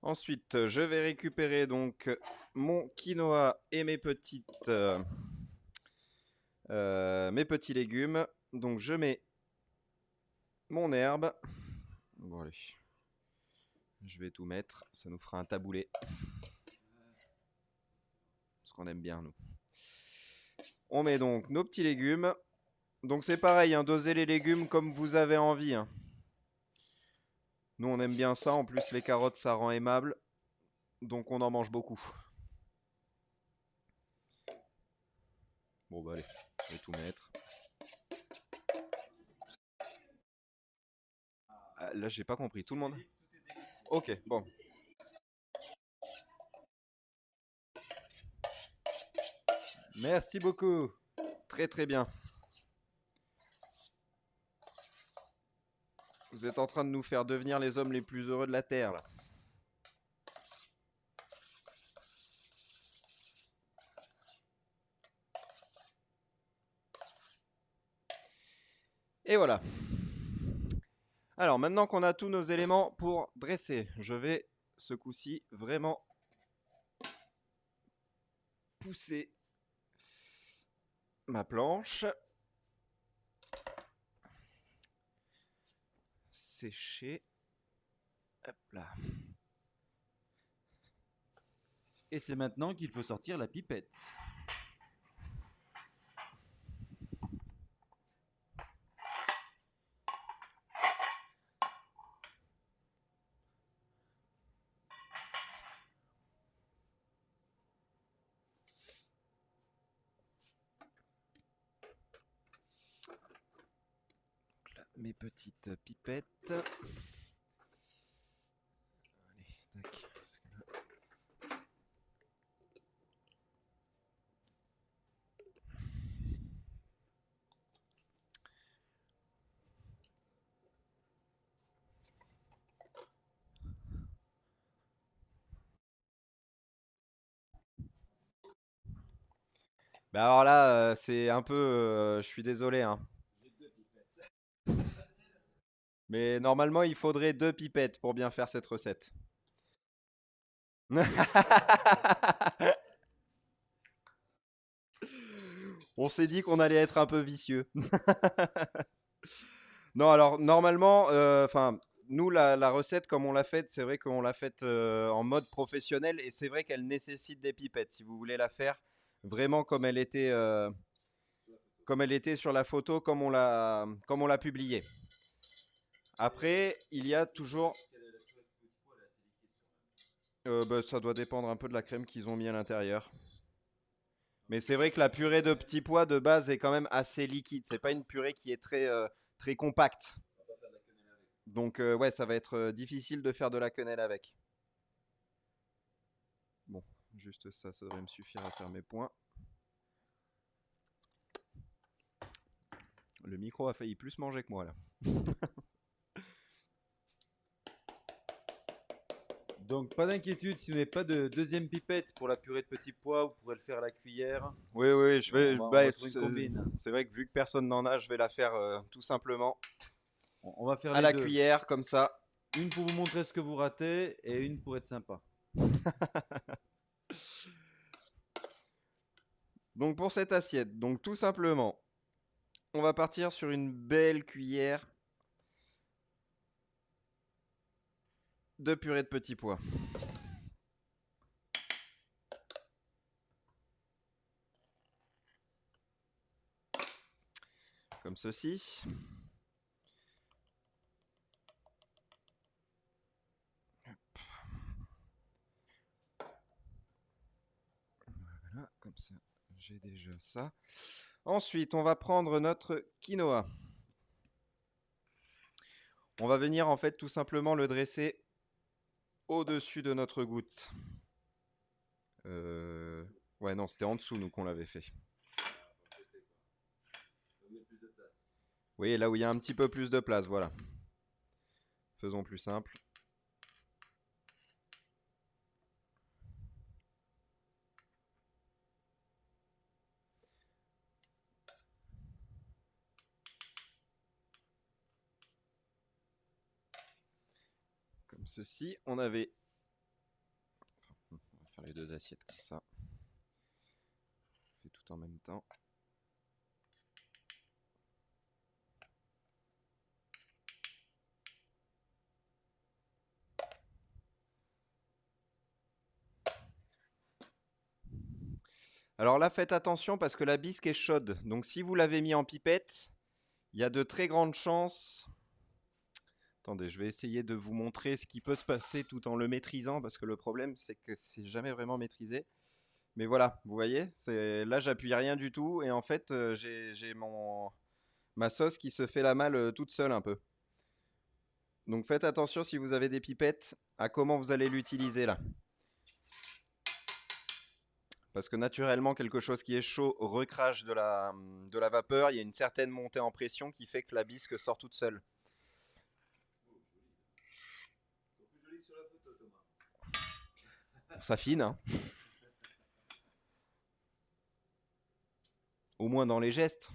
S2: Ensuite, je vais récupérer donc mon quinoa et mes petits légumes. Donc je mets mon herbe. Bon allez, je vais tout mettre, ça nous fera un taboulé. Parce qu'on aime bien nous. On met donc nos petits légumes. Donc c'est pareil, hein, dosez les légumes comme vous avez envie. Hein. Nous on aime bien ça, en plus les carottes ça rend aimable. Donc on en mange beaucoup. Bon bah allez, je vais tout mettre. Ah, là j'ai pas compris, tout le monde. Ok, bon.
S1: Merci beaucoup.
S2: Très très bien. Vous êtes en train de nous faire devenir les hommes les plus heureux de la Terre là. Et voilà. Alors maintenant qu'on a tous nos éléments pour dresser, je vais ce coup-ci vraiment pousser ma planche. Sécher. Hop là.
S1: Et c'est maintenant qu'il faut sortir la pipette.
S2: Donc là, mes petites pipettes. Allez, tac. Mais alors là, c'est un peu. Je suis désolé, hein. Mais normalement, il faudrait 2 pipettes pour bien faire cette recette. On s'est dit qu'on allait être un peu vicieux. Non, alors normalement, enfin, nous, la recette, comme on l'a faite, c'est vrai qu'on l'a faite en mode professionnel et c'est vrai qu'elle nécessite des pipettes. Si vous voulez la faire vraiment comme elle était sur la photo, comme on l'a publiée. Après, il y a toujours. Bah, ça doit dépendre un peu de la crème qu'ils ont mis à l'intérieur. Mais c'est vrai que la purée de petits pois de base est quand même assez liquide. C'est pas une purée qui est très compacte. Donc ouais, ça va être difficile de faire de la quenelle avec. Bon, juste ça, ça devrait me suffire à faire mes points. Le micro a failli plus manger que moi là.
S1: Donc pas d'inquiétude, si vous n'avez pas de deuxième pipette pour la purée de petits pois, vous pourrez le faire à la cuillère.
S2: Oui, oui, je vais.
S1: On
S2: Bah,
S1: va trouver une combine.
S2: c'est vrai que vu que personne n'en a, je vais la faire tout simplement
S1: On va faire
S2: à
S1: les
S2: la
S1: deux.
S2: cuillère comme ça.
S1: Une pour vous montrer ce que vous ratez et une pour être sympa.
S2: Donc pour cette assiette, donc tout simplement, on va partir sur une belle cuillère de purée de petits pois. Comme ceci. Voilà, comme ça, j'ai déjà ça. Ensuite, on va prendre notre quinoa. On va venir en fait tout simplement le dresser au-dessus de notre goutte. Ouais, non, c'était en dessous, nous, qu'on l'avait fait. Oui, là où il y a un petit peu plus de place, voilà. Faisons plus simple. Comme ceci, on avait... Enfin, on va faire les deux assiettes comme ça. On fait tout en même temps. Alors là, faites attention parce que la bisque est chaude. Donc si vous l'avez mis en pipette, il y a de très grandes chances... Attendez, je vais essayer de vous montrer ce qui peut se passer tout en le maîtrisant parce que le problème, c'est que c'est jamais vraiment maîtrisé. Mais voilà, vous voyez, là j'appuie rien du tout et en fait j'ai ma sauce qui se fait la malle toute seule un peu. Donc faites attention si vous avez des pipettes à comment vous allez l'utiliser là. Parce que naturellement quelque chose qui est chaud recrache de la vapeur, il y a une certaine montée en pression qui fait que la bisque sort toute seule. On s'affine, hein. Au moins dans les gestes.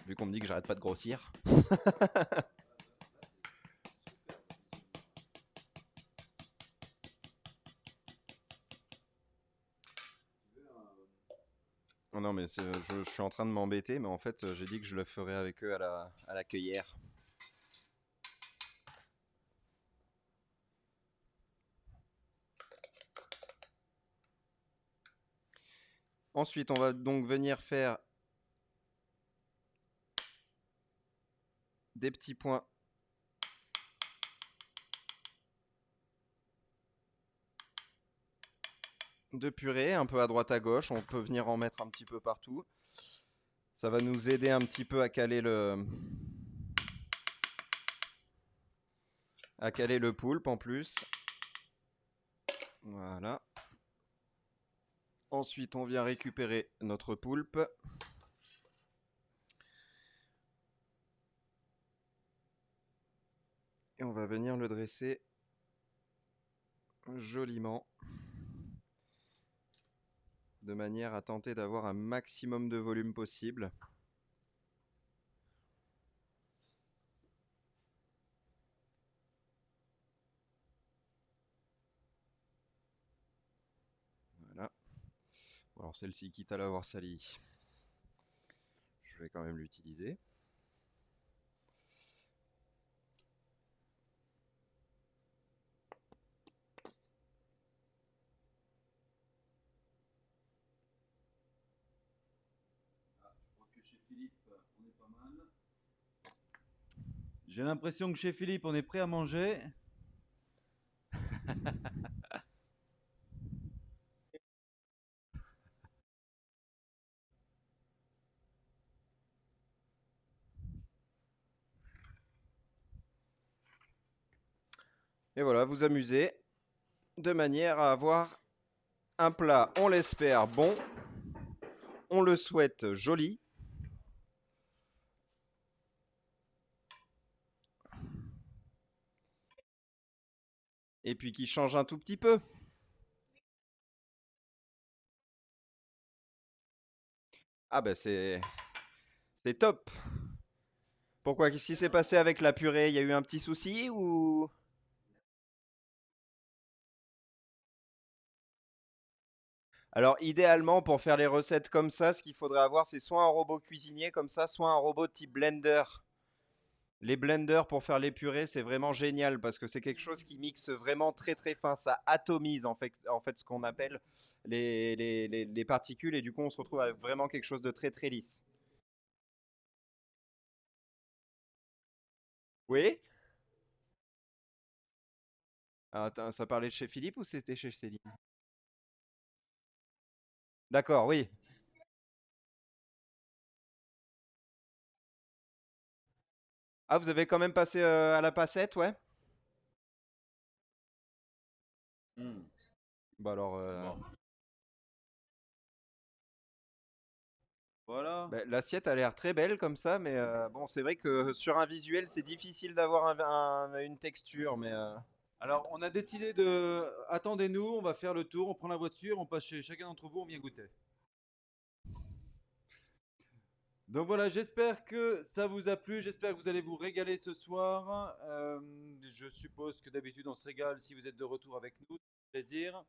S2: Vu qu'on me dit que j'arrête pas de grossir. Oh non, mais je suis en train de m'embêter, mais en fait, j'ai dit que je le ferais avec eux à la cueillère. Ensuite, on va donc venir faire des petits points de purée, un peu à droite à gauche. On peut venir en mettre un petit peu partout. Ça va nous aider un petit peu à caler le poulpe en plus. Voilà. Ensuite, on vient récupérer notre poulpe. Et on va venir le dresser joliment de manière à tenter d'avoir un maximum de volume possible. Voilà. Bon, alors celle-ci, quitte à l'avoir salie, je vais quand même l'utiliser.
S1: J'ai l'impression que chez Philippe, on est prêt à manger.
S2: Et voilà, vous amusez de manière à avoir un plat, on l'espère, bon, on le souhaite joli. Et puis qui change un tout petit peu. Ah bah c'est top. Pourquoi? Qu'est-ce qui s'est passé avec la purée? Il y a eu un petit souci ou? Alors idéalement pour faire les recettes comme ça, ce qu'il faudrait avoir c'est soit un robot cuisinier comme ça, soit un robot type blender. Les blenders pour faire les purées, c'est vraiment génial parce que c'est quelque chose qui mixe vraiment très très fin. Ça atomise en fait ce qu'on appelle les particules et du coup on se retrouve avec vraiment quelque chose de très très lisse. Oui. Ah, attends, ça parlait de chez Philippe ou c'était chez Céline? D'accord, oui. Ah, vous avez quand même passé à la passette, ouais?
S1: Hmm.
S2: Bah alors,
S1: Bon, voilà.
S2: bah, l'assiette a l'air très belle comme ça, mais bon, c'est vrai que sur un visuel, c'est difficile d'avoir une texture, mais
S1: Alors, on a décidé de. Attendez-nous, on va faire le tour, on prend la voiture, on passe chez chacun d'entre vous, on vient goûter. Donc voilà, j'espère que ça vous a plu, j'espère que vous allez vous régaler ce soir. Je suppose que d'habitude on se régale si vous êtes de retour avec nous, c'est un plaisir.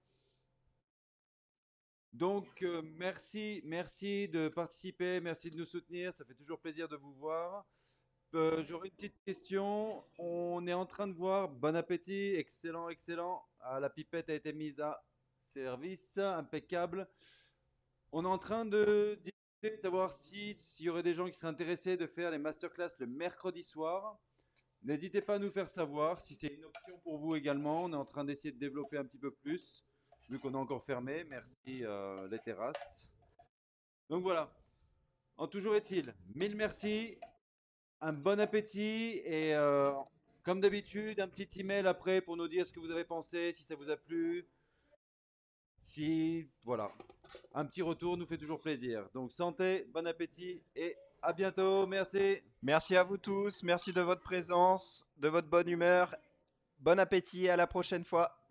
S1: Donc merci de participer, merci de nous soutenir, ça fait toujours plaisir de vous voir. J'aurais une petite question. On est en train de voir, bon appétit, excellent, excellent. Ah, la pipette a été mise à service, impeccable. On est en train de discuter de savoir s'il y aurait des gens qui seraient intéressés de faire les masterclass le mercredi soir. N'hésitez pas à nous faire savoir si c'est une option pour vous également. On est en train d'essayer de développer un petit peu plus, vu qu'on est encore fermé. Merci les terrasses. Donc voilà. En toujours est-il, mille merci, un bon appétit et comme d'habitude, un petit email après pour nous dire ce que vous avez pensé, si ça vous a plu. Si, voilà, un petit retour nous fait toujours plaisir. Donc santé, bon appétit et à bientôt. Merci.
S2: merci à vous tous, merci de votre présence, de votre bonne humeur. Bon appétit, à la prochaine fois.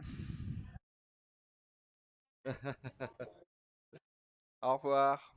S2: Au revoir.